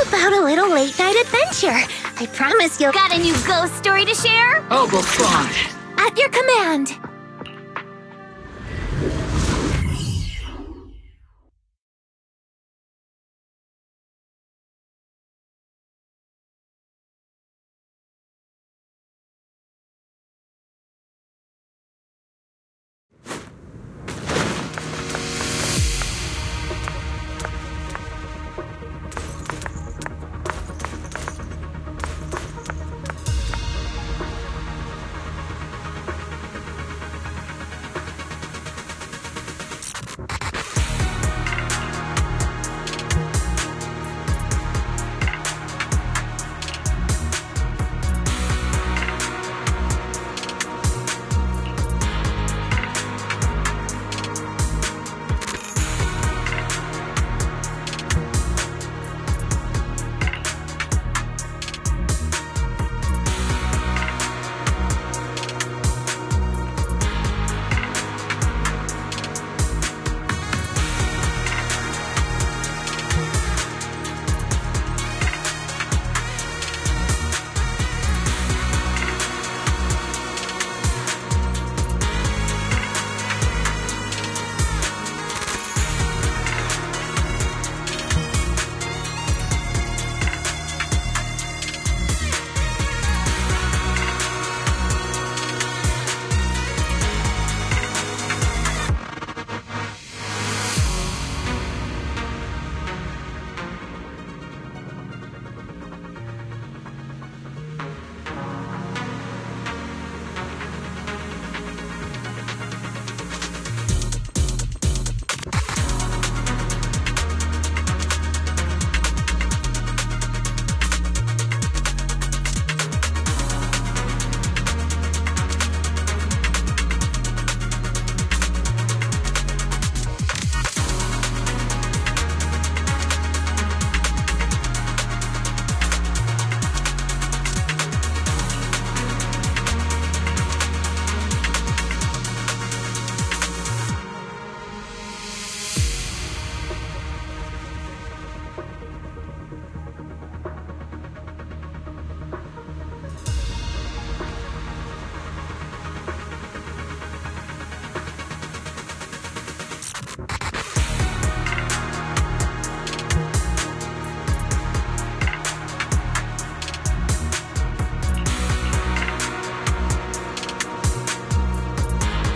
About a little late-night adventure. I promise you'll...
Got a new ghost story to share?
Oh, well, fine.
At your command.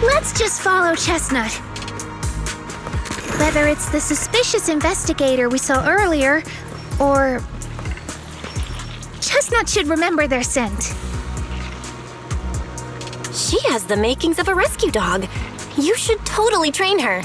Let's just follow Chestnut. Whether it's the suspicious investigator we saw earlier, or... Chestnut should remember their scent.
She has the makings of a rescue dog. You should totally train her.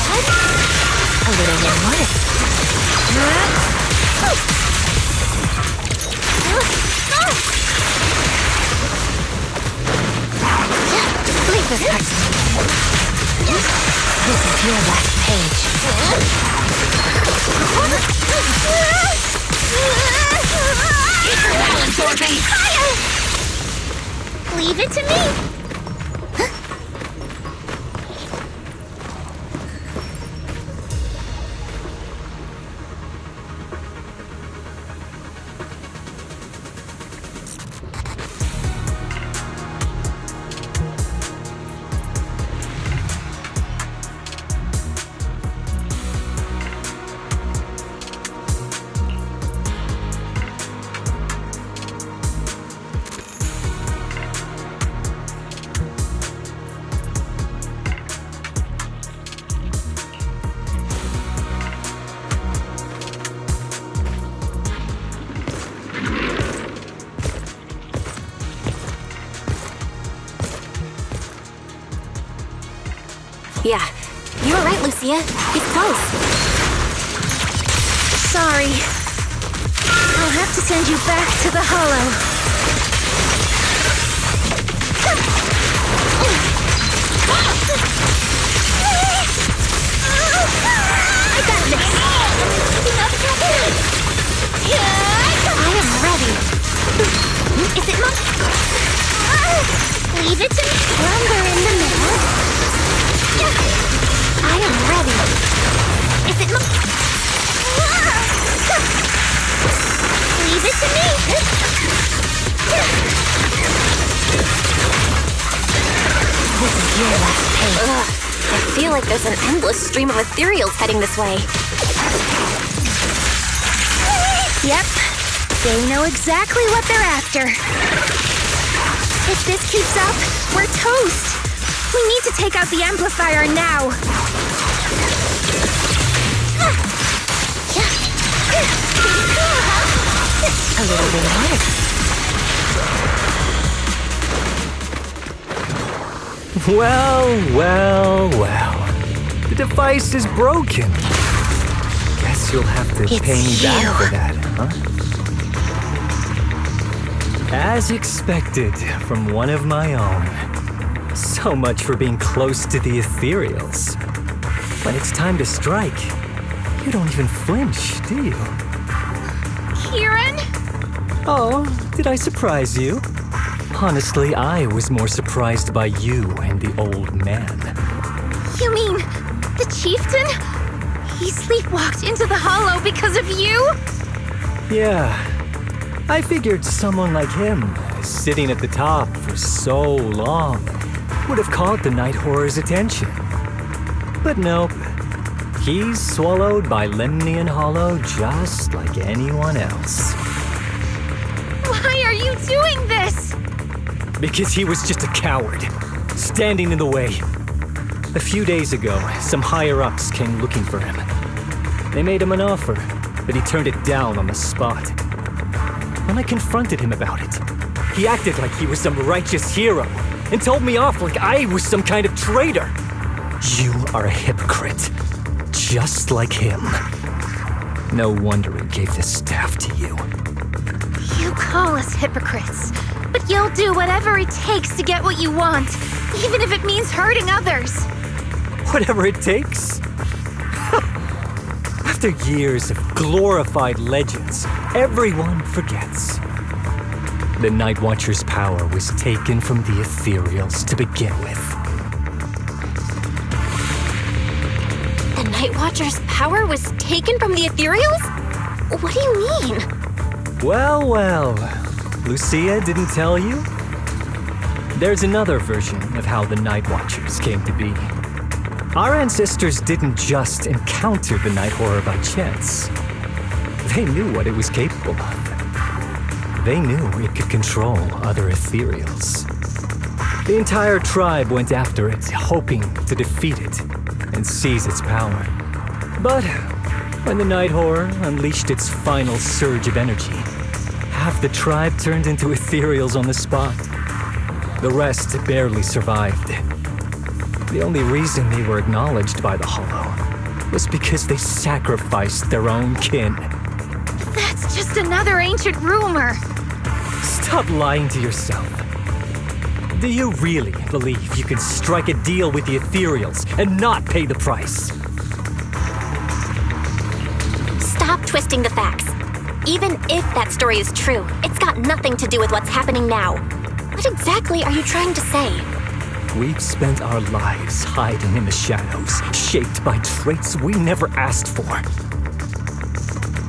A little more.
Leave this part. This is your last page. Leave it to me.
Yeah, you were right, Lucia. He's close.
Sorry. I'll have to send you back to the hollow. I got this. I am ready. Is it not? Leave it to me. Lumber in the middle. I am ready. Is it not? Leave it to me. This is your last page.
I feel like there's an endless stream of ethereals heading this way.
Yep. They know exactly what they're after. If this keeps up, we're toast. We need to take out the amplifier now.
A little bit more.
Well. The device is broken. Guess you'll have to pay me back for that, huh? As expected from one of my own. So much for being close to the ethereals. When it's time to strike, you don't even flinch, do you?
Kieran?
Oh, did I surprise you? Honestly, I was more surprised by you and the old man.
You mean the chieftain? He sleepwalked into the hollow because of you?
Yeah. I figured someone like him, sitting at the top for so long, would have caught the night horror's attention. But nope. He's swallowed by Lemnian Hollow just like anyone else.
Why are you doing this?
Because he was just a coward, standing in the way. A few days ago, some higher-ups came looking for him. They made him an offer, but he turned it down on the spot. When I confronted him about it, he acted like he was some righteous hero and told me off like I was some kind of traitor. You are a hypocrite, just like him. No wonder he gave the staff to you.
You call us hypocrites, but you'll do whatever it takes to get what you want, even if it means hurting others.
Whatever it takes. After years of glorified legends, everyone forgets. The Night Watcher's power was taken from the ethereals to begin with.
The Night Watcher's power was taken from the ethereals? What do you mean?
Well. Lucia didn't tell you? There's another version of how the Night Watchers came to be. Our ancestors didn't just encounter the Night Horror by chance. They knew what it was capable of. They knew it could control other ethereals. The entire tribe went after it, hoping to defeat it and seize its power. But when the Night Horror unleashed its final surge of energy, half the tribe turned into ethereals on the spot. The rest barely survived. The only reason they were acknowledged by the Hollow was because they sacrificed their own kin.
That's just another ancient rumor.
Stop lying to yourself. Do you really believe you can strike a deal with the Ethereals and not pay the price?
Stop twisting the facts. Even if that story is true, it's got nothing to do with what's happening now. What exactly are you trying to say?
We've spent our lives hiding in the shadows, shaped by traits we never asked for.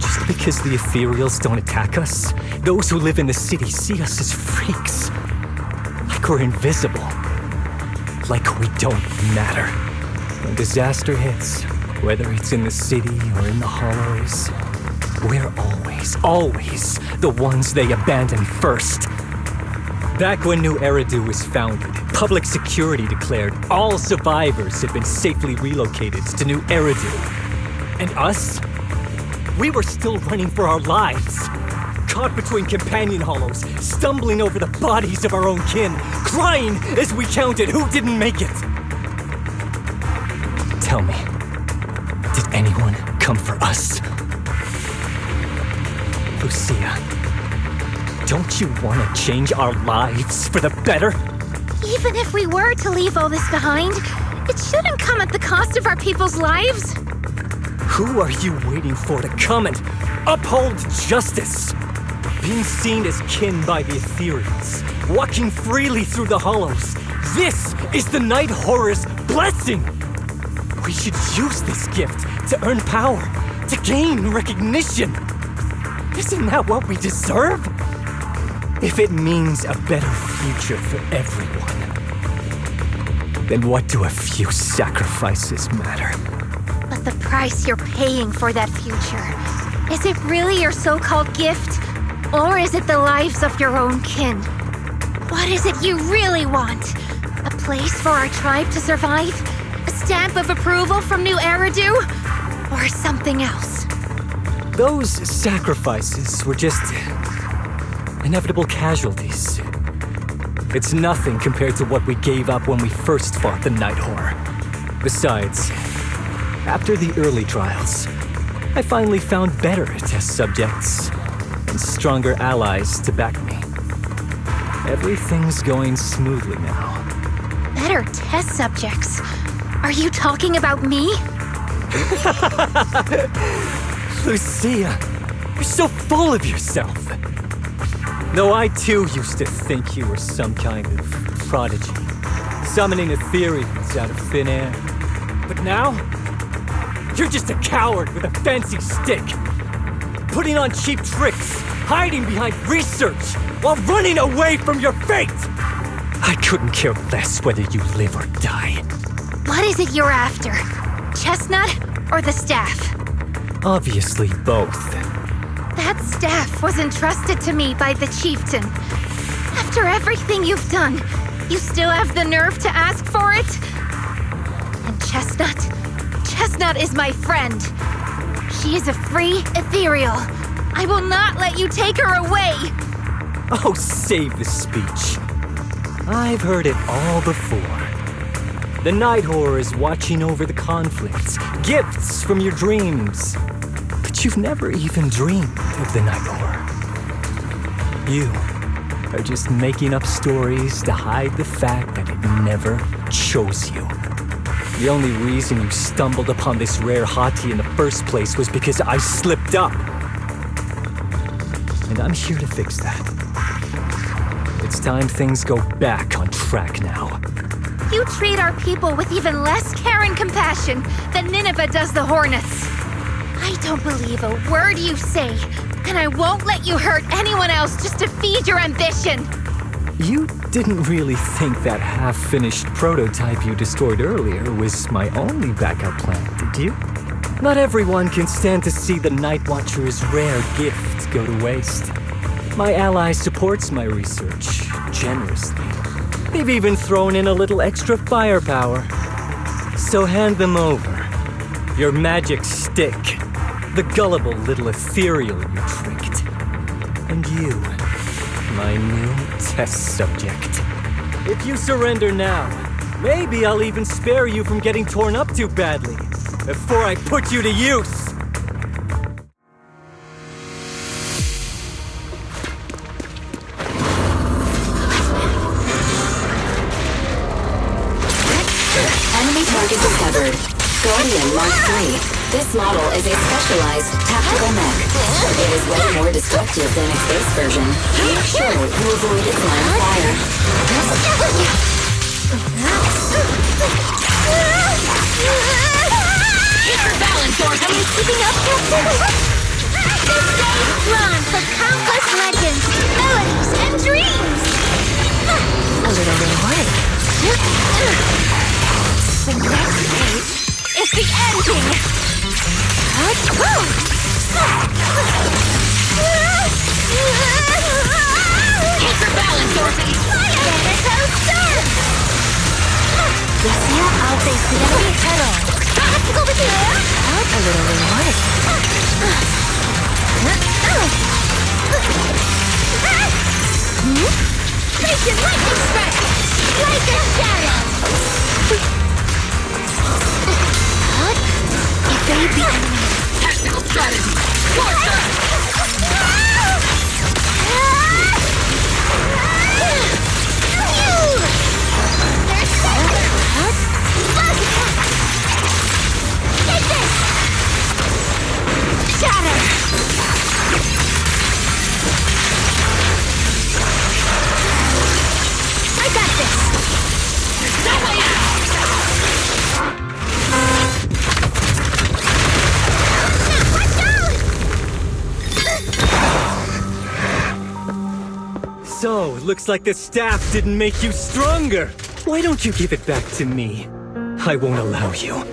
Just because the Ethereals don't attack us, those who live in the city see us as freaks. Like we're invisible. Like we don't matter. When disaster hits, whether it's in the city or in the hollows, we're always the ones they abandon first. Back when New Eridu was founded, public security declared all survivors had been safely relocated to New Eridu. And us? We were still running for our lives. Caught between companion hollows, stumbling over the bodies of our own kin, crying as we counted who didn't make it. Tell me, did anyone come for us? Lucia, don't you want to change our lives for the better?
Even if we were to leave all this behind, it shouldn't come at the cost of our people's lives.
Who are you waiting for to come and uphold justice? Being seen as kin by the Ethereals, walking freely through the hollows. This is the Night Horror's blessing! We should use this gift to earn power, to gain recognition. Isn't that what we deserve? If it means a better future for everyone, then what do a few sacrifices matter?
But the price you're paying for that future, is it really your so-called gift? Or is it the lives of your own kin? What is it you really want? A place for our tribe to survive? A stamp of approval from New Eridu? Or something else?
Those sacrifices were just inevitable casualties. It's nothing compared to what we gave up when we first fought the Night Horror. Besides, after the early trials, I finally found better test subjects and stronger allies to back me. Everything's going smoothly now.
Better test subjects? Are you talking about me?
Lucia, you're so full of yourself. Though I too used to think you were some kind of prodigy, summoning Ethereals out of thin air. But now, you're just a coward with a fancy stick, putting on cheap tricks, hiding behind research, while running away from your fate! I couldn't care less whether you live or die.
What is it you're after? Chestnut or the staff?
Obviously both.
That staff was entrusted to me by the chieftain. After everything you've done, you still have the nerve to ask for it? And Chestnut is my friend. She is a free ethereal. I will not let you take her away!
Oh, save the speech. I've heard it all before. The Night Horror is watching over the conflicts, gifts from your dreams. But you've never even dreamed of the Night Horror. You are just making up stories to hide the fact that it never chose you. The only reason you stumbled upon this rare hottie in the first place was because I slipped up. And I'm here to fix that. It's time things go back on track now.
You treat our people with even less care and compassion than Nineveh does the Hornets. I don't believe a word you say, and I won't let you hurt anyone else just to feed your ambition.
You didn't really think that half-finished prototype you destroyed earlier was my only backup plan, did you? Not everyone can stand to see the Night Watcher's rare gift go to waste. My ally supports my research generously. They've even thrown in a little extra firepower. So hand them over. Your magic stick. The gullible little ethereal you tricked. And you, my new test subject. If you surrender now, Maybe I'll even spare you from getting torn up too badly before I put you to use.
Enemy target discovered. Guardian Mark III. This model is a specialized tactical mech. It is way more destructive than its base version. Make sure you avoid its line of fire.
Keep your balance, Dorothy! Are you keeping up, Captain? This day is drawn for countless legends, melodies, and dreams! A little reward. The next page is the ending! Keep your balance, Dorothy! Let it go, sir! Lucia, I'll face the enemy head on. I have to go with you! A little reward. Make your lightning strike! Like a shadow! Evade the enemy. Tactical strategy! Take this! Shatter! I got this! No way out!
So, looks like the staff didn't make you stronger. Why don't you give it back to me? I won't allow you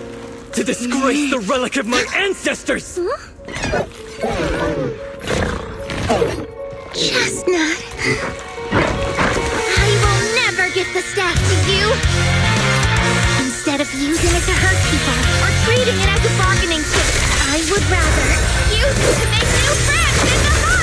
to disgrace the relic of my ancestors!
Chestnut! I will never give the staff to you! Instead of using it to hurt people or treating it as a bargaining chip, I would rather use it to make new friends in the hollow!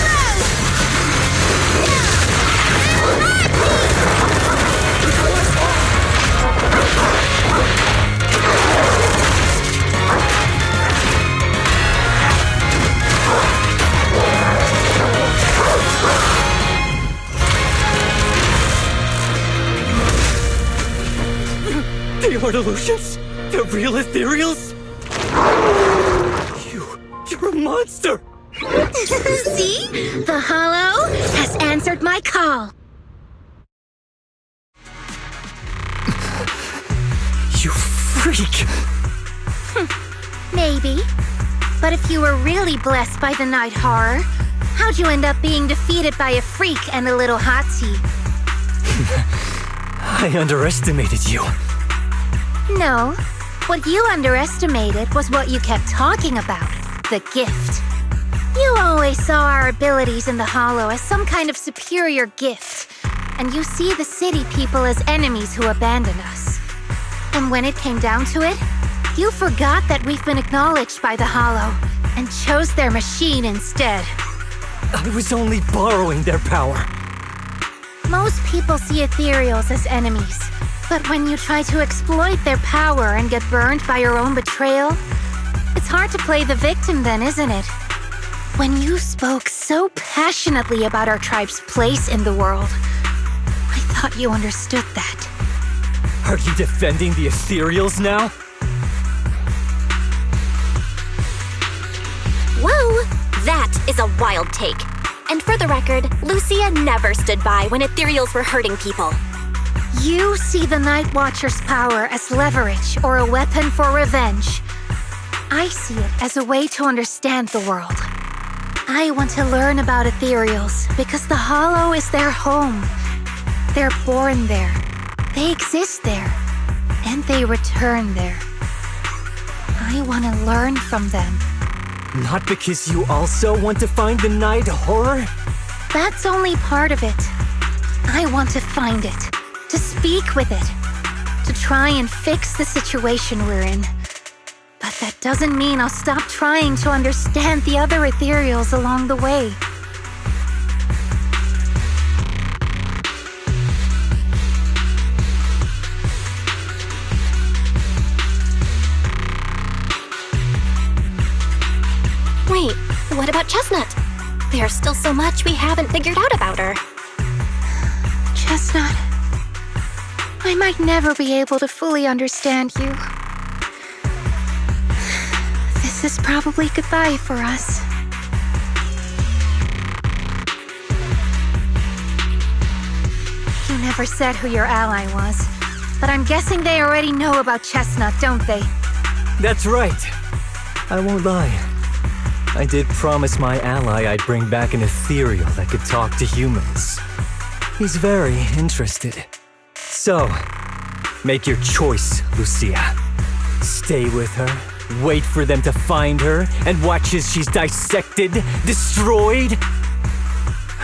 The Artilutions? The real ethereals? You're a monster!
See? The hollow has answered my call.
You freak!
Maybe. But if you were really blessed by the night horror, how'd you end up being defeated by a freak and a little hot tea?
I underestimated you.
No. What you underestimated was what you kept talking about. The gift. You always saw our abilities in the Hollow as some kind of superior gift. And you see the city people as enemies who abandon us. And when it came down to it, you forgot that we've been acknowledged by the Hollow and chose their machine instead.
I was only borrowing their power.
Most people see ethereals as enemies. But when you try to exploit their power and get burned by your own betrayal, it's hard to play the victim then, isn't it? When you spoke so passionately about our tribe's place in the world, I thought you understood that.
Are you defending the ethereals now?
Whoa! That is a wild take. And for the record, Lucia never stood by when ethereals were hurting people.
You see the Night Watcher's power as leverage or a weapon for revenge. I see it as a way to understand the world. I want to learn about ethereals because the Hollow is their home. They're born there. They exist there. And they return there. I want to learn from them.
Not because you also want to find the night horror?
That's only part of it. I want to find it. To speak with it. To try and fix the situation we're in. But that doesn't mean I'll stop trying to understand the other ethereals along the way.
What about Chestnut? There's still so much we haven't figured out about her.
Chestnut, I might never be able to fully understand you. This is probably goodbye for us. You never said who your ally was, but I'm guessing they already know about Chestnut, don't they?
That's right. I won't lie. I did promise my ally I'd bring back an ethereal that could talk to humans. He's very interested. So, make your choice, Lucia. Stay with her, wait for them to find her, and watch as she's dissected, destroyed?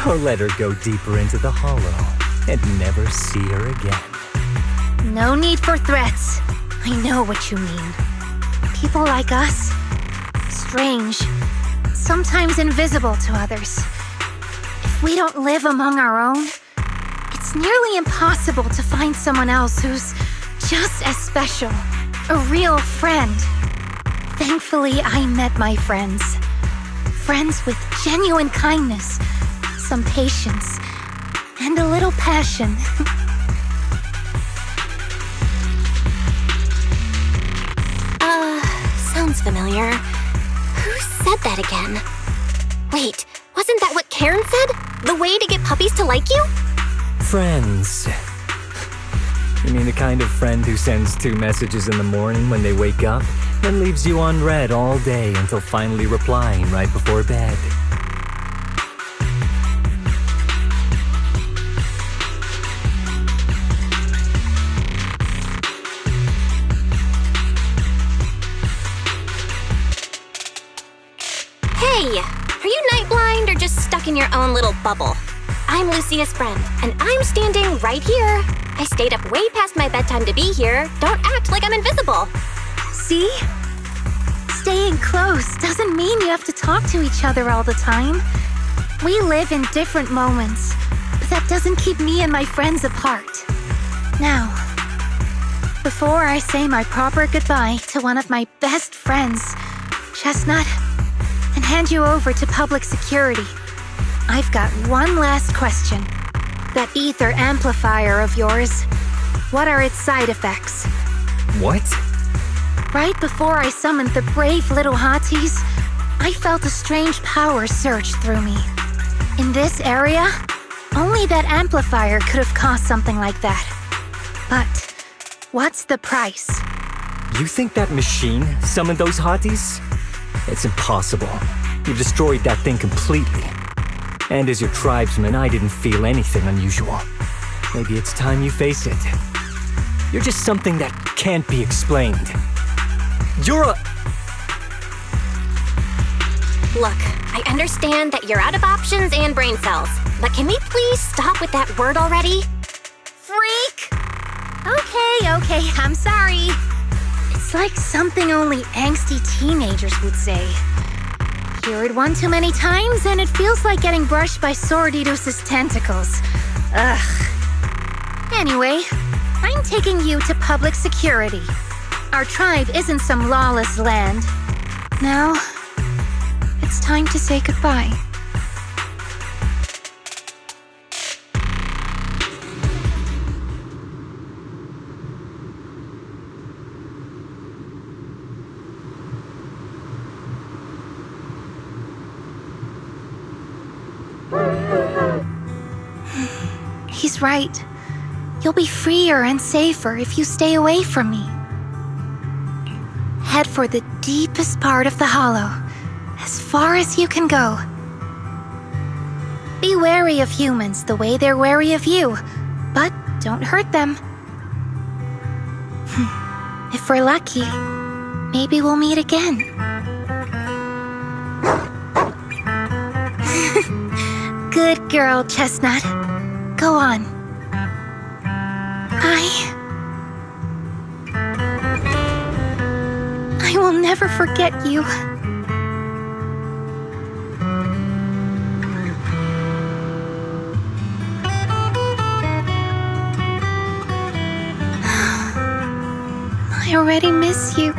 Or let her go deeper into the hollow and never see her again.
No need for threats. I know what you mean. People like us, strange, sometimes invisible to others. If we don't live among our own, it's nearly impossible to find someone else who's just as special, a real friend. Thankfully, I met my friends. Friends with genuine kindness, some patience, and a little passion.
Sounds familiar. Who said that again? Wait, wasn't that what Karen said? The way to get puppies to like you?
Friends. You mean the kind of friend who sends 2 messages in the morning when they wake up, then leaves you unread all day until finally replying right before bed?
Hey, are you night blind or just stuck in your own little bubble? I'm Lucia's friend, and I'm standing right here. I stayed up way past my bedtime to be here. Don't act like I'm invisible.
See? Staying close doesn't mean you have to talk to each other all the time. We live in different moments, but that doesn't keep me and my friends apart. Now, before I say my proper goodbye to one of my best friends, Chestnut, and hand you over to public security, I've got one last question. That ether amplifier of yours, what are its side effects?
What?
Right before I summoned the brave little hotties, I felt a strange power surge through me. In this area, only that amplifier could have caused something like that. But what's the price?
You think that machine summoned those hotties? It's impossible. You destroyed that thing completely. And as your tribesman, I didn't feel anything unusual. Maybe it's time you face it. You're just something that can't be explained. You're a...
Look, I understand that you're out of options and brain cells, but can we please stop with that word already?
Freak! Okay, I'm sorry. It's like something only angsty teenagers would say. Hear it one too many times and it feels like getting brushed by Sordidus's tentacles. Ugh. Anyway, I'm taking you to public security. Our tribe isn't some lawless land. Now, it's time to say goodbye. He's right. You'll be freer and safer if you stay away from me. Head for the deepest part of the hollow, as far as you can go. Be wary of humans the way they're wary of you, but don't hurt them. If we're lucky, maybe we'll meet again. Good girl, Chestnut. Go on. I will never forget you. I already miss you.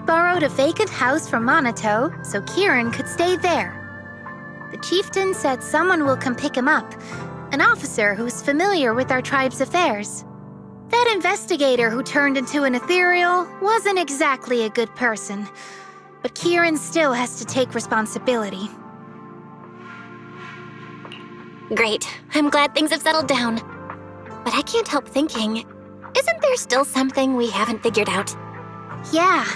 borrowed a vacant house from Monato so Kieran could stay there. The chieftain said someone will come pick him up, an officer who's familiar with our tribe's affairs. That investigator who turned into an ethereal wasn't exactly a good person, but Kieran still has to take responsibility.
Great. I'm glad things have settled down. But I can't help thinking, isn't there still something we haven't figured out?
Yeah,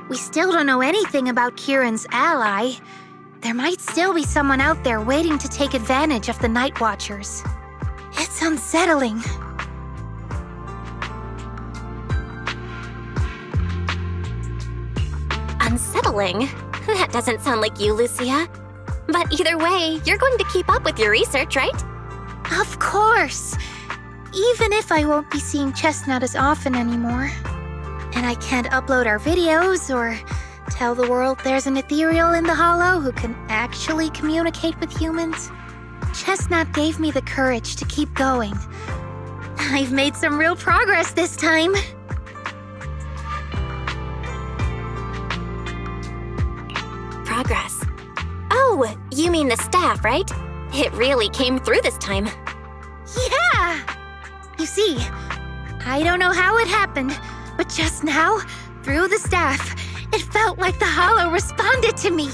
we still don't know anything about Kieran's ally. There might still be someone out there waiting to take advantage of the Night Watchers. It's unsettling.
Unsettling? That doesn't sound like you, Lucia. But either way, you're going to keep up with your research, right?
Of course! Even if I won't be seeing Chestnut as often anymore. And I can't upload our videos or tell the world there's an ethereal in the Hollow who can actually communicate with humans. Chestnut gave me the courage to keep going. I've made some real progress this time.
Progress. Oh, you mean the staff, right? It really came through this time.
Yeah! You see, I don't know how it happened, but just now, through the staff, it felt like the Hollow responded to me.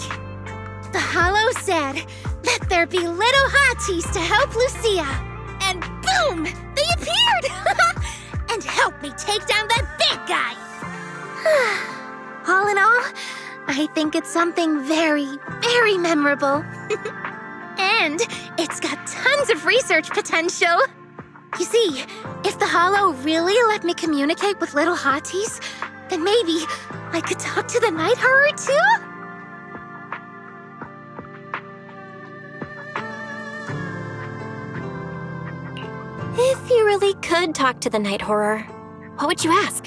The Hollow said, "Let there be little hotties to help Lucia." And boom! They appeared! And helped me take down that big guy! All in all, I think it's something very, very memorable. And it's got tons of research potential. You see, if the Hollow really let me communicate with little hotties, then maybe I could talk to the Night Horror too?
If you really could talk to the Night Horror, what would you ask?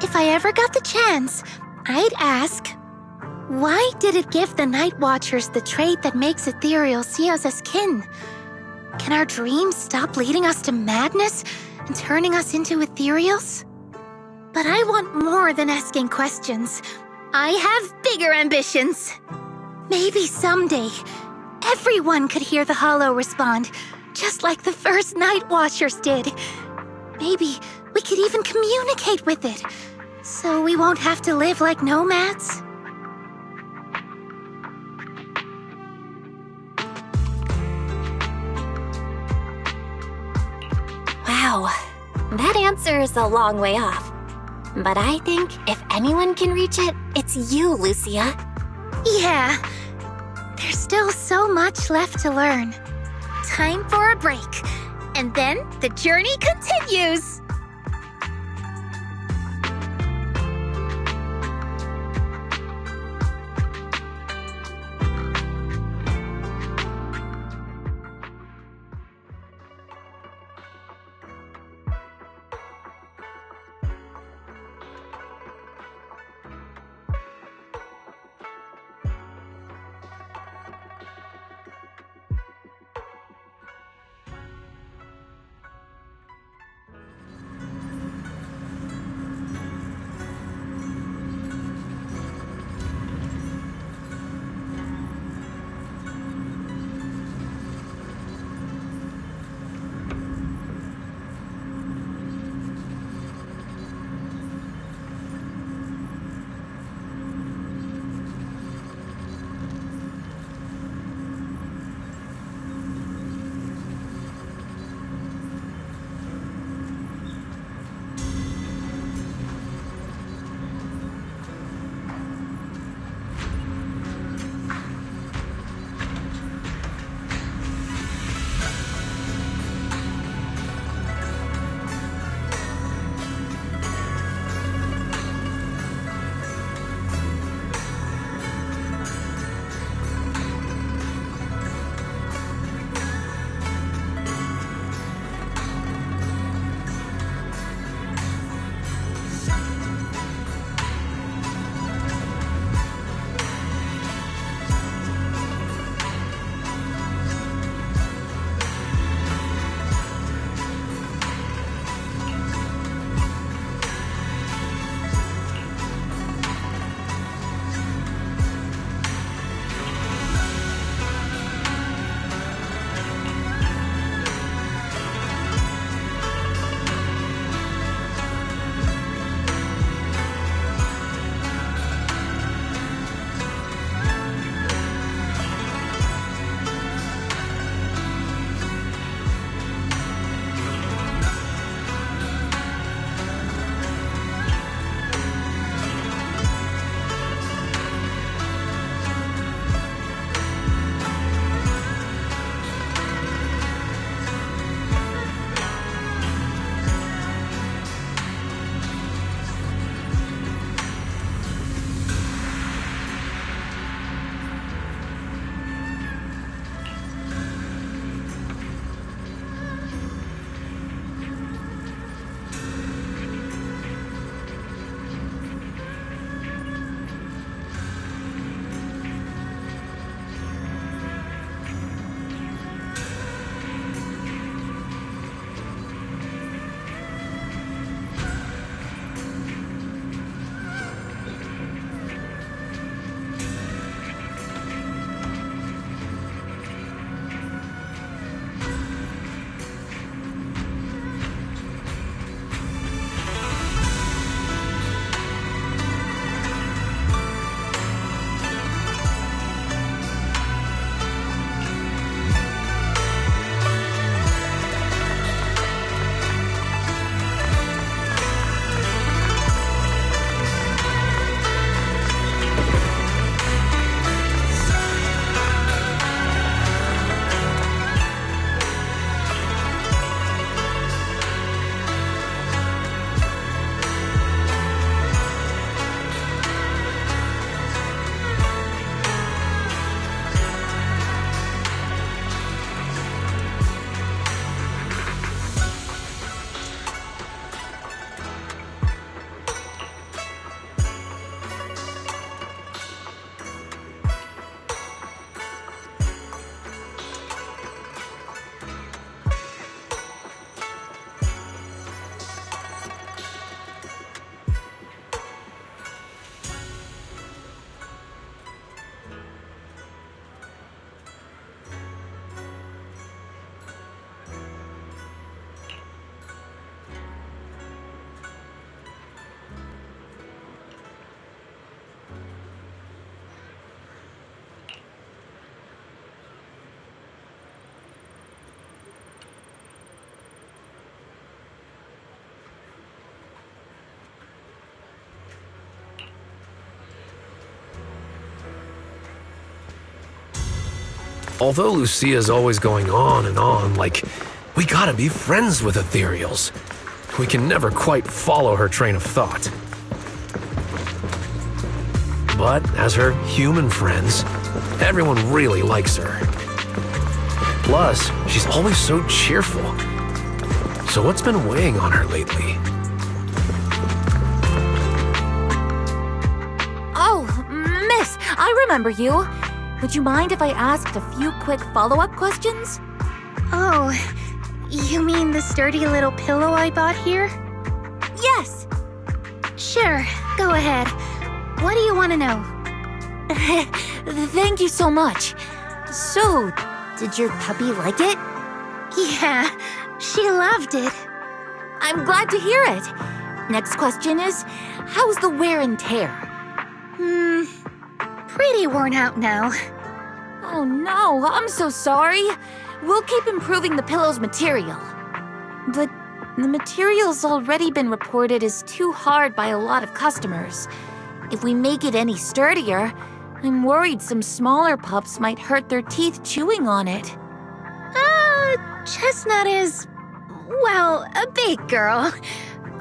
If I ever got the chance, I'd ask, why did it give the Night Watchers the trait that makes ethereal see us as kin? Can our dreams stop leading us to madness and turning us into ethereals? But I want more than asking questions. I have bigger ambitions. Maybe someday, everyone could hear the Hollow respond, just like the first Night Watchers did. Maybe we could even communicate with it, so we won't have to live like nomads.
Wow, that answer is a long way off. But I think if anyone can reach it, it's you, Lucia.
Yeah, there's still so much left to learn. Time for a break, and then the journey continues.
Although Lucia's always going on and on, like, we gotta be friends with ethereals. We can never quite follow her train of thought. But as her human friends, everyone really likes her. Plus, she's always so cheerful. So what's been weighing on her lately?
Oh, miss, I remember you. Would you mind if I asked a few quick follow-up questions?
Oh, you mean the sturdy little pillow I bought here?
Yes.
Sure, go ahead. What do you want to know?
Thank you so much. So, did your puppy like it?
Yeah, she loved it.
I'm glad to hear it. Next question is, how's the wear and tear?
Pretty worn out now.
Oh no, I'm so sorry. We'll keep improving the pillow's material. But the material's already been reported as too hard by a lot of customers. If we make it any sturdier, I'm worried some smaller pups might hurt their teeth chewing on it.
Chestnut is, well, a big girl.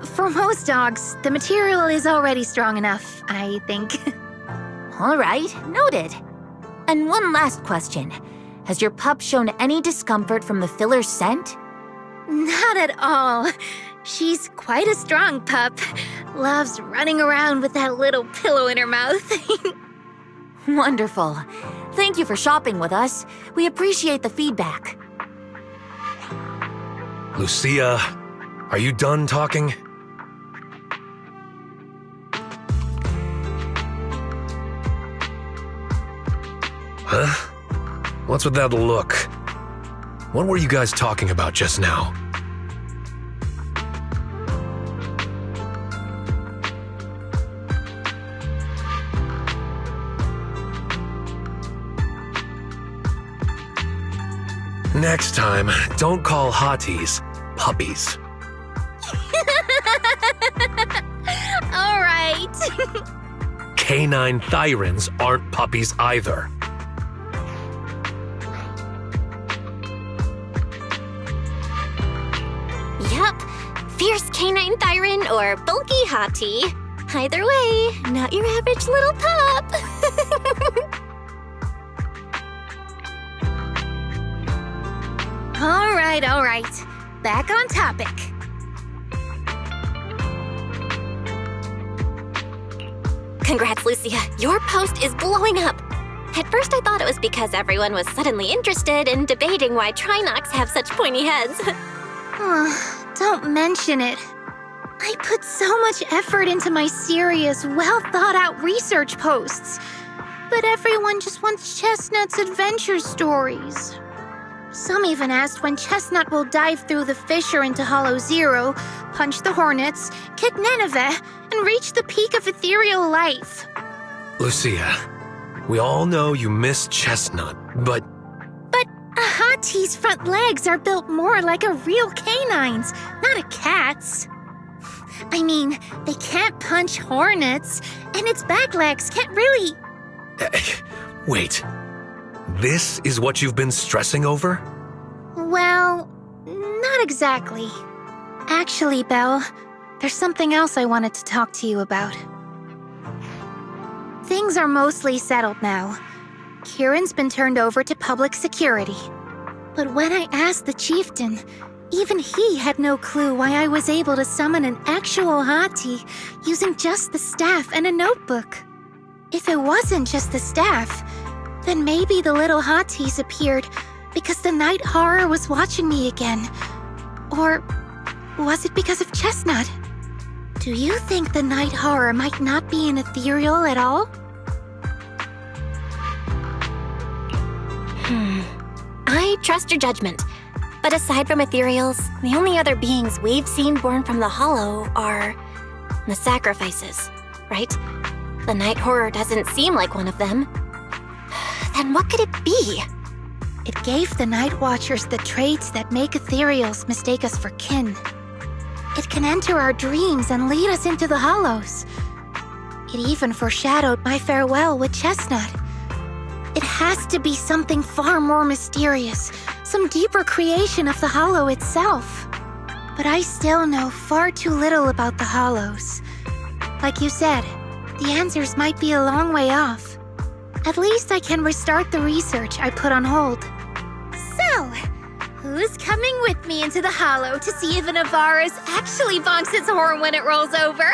For most dogs, the material is already strong enough, I think.
All right, noted. And one last question. Has your pup shown any discomfort from the filler's scent?
Not at all. She's quite a strong pup. Loves running around with that little pillow in her mouth.
Wonderful. Thank you for shopping with us. We appreciate the feedback.
Lucia, are you done talking? Huh? What's with that look? What were you guys talking about just now? Next time, don't call hotties puppies.
All right.
Canine thyrans aren't puppies either.
Yep, fierce canine thyran or bulky hottie. Either way, not your average little pup.
All right. Back on topic.
Congrats, Lucia. Your post is blowing up. At first, I thought it was because everyone was suddenly interested in debating why Trinocs have such pointy heads.
Don't mention it. I put so much effort into my serious, well-thought-out research posts. But everyone just wants Chestnut's adventure stories. Some even asked when Chestnut will dive through the fissure into Hollow Zero, punch the Hornets, kick Nineveh, and reach the peak of ethereal life.
Lucia, we all know you miss Chestnut, but...
But a hottie's front legs are built more like a real canine's, not a cat's. I mean, they can't punch hornets, and its back legs can't really...
Wait. This is what you've been stressing over?
Well, not exactly. Actually, Belle, there's something else I wanted to talk to you about. Things are mostly settled now. Kieran's been turned over to public security. But when I asked the chieftain, even he had no clue why I was able to summon an actual hottie using just the staff and a notebook. If it wasn't just the staff, then maybe the little hotties appeared because the night horror was watching me again. Or was it because of Chestnut? Do you think the night horror might not be an ethereal at all?
I trust your judgment. But aside from ethereals, the only other beings we've seen born from the Hollow are the sacrifices, right? The night horror doesn't seem like one of them. Then what could it be?
It gave the Night Watchers the traits that make ethereals mistake us for kin. It can enter our dreams and lead us into the Hollows. It even foreshadowed my farewell with Chestnut. It has to be something far more mysterious, some deeper creation of the Hollow itself. But I still know far too little about the Hollows. Like you said, the answers might be a long way off. At least I can restart the research I put on hold.
So, who's coming with me into the Hollow to see if an Avaris actually bonks its horn when it rolls over?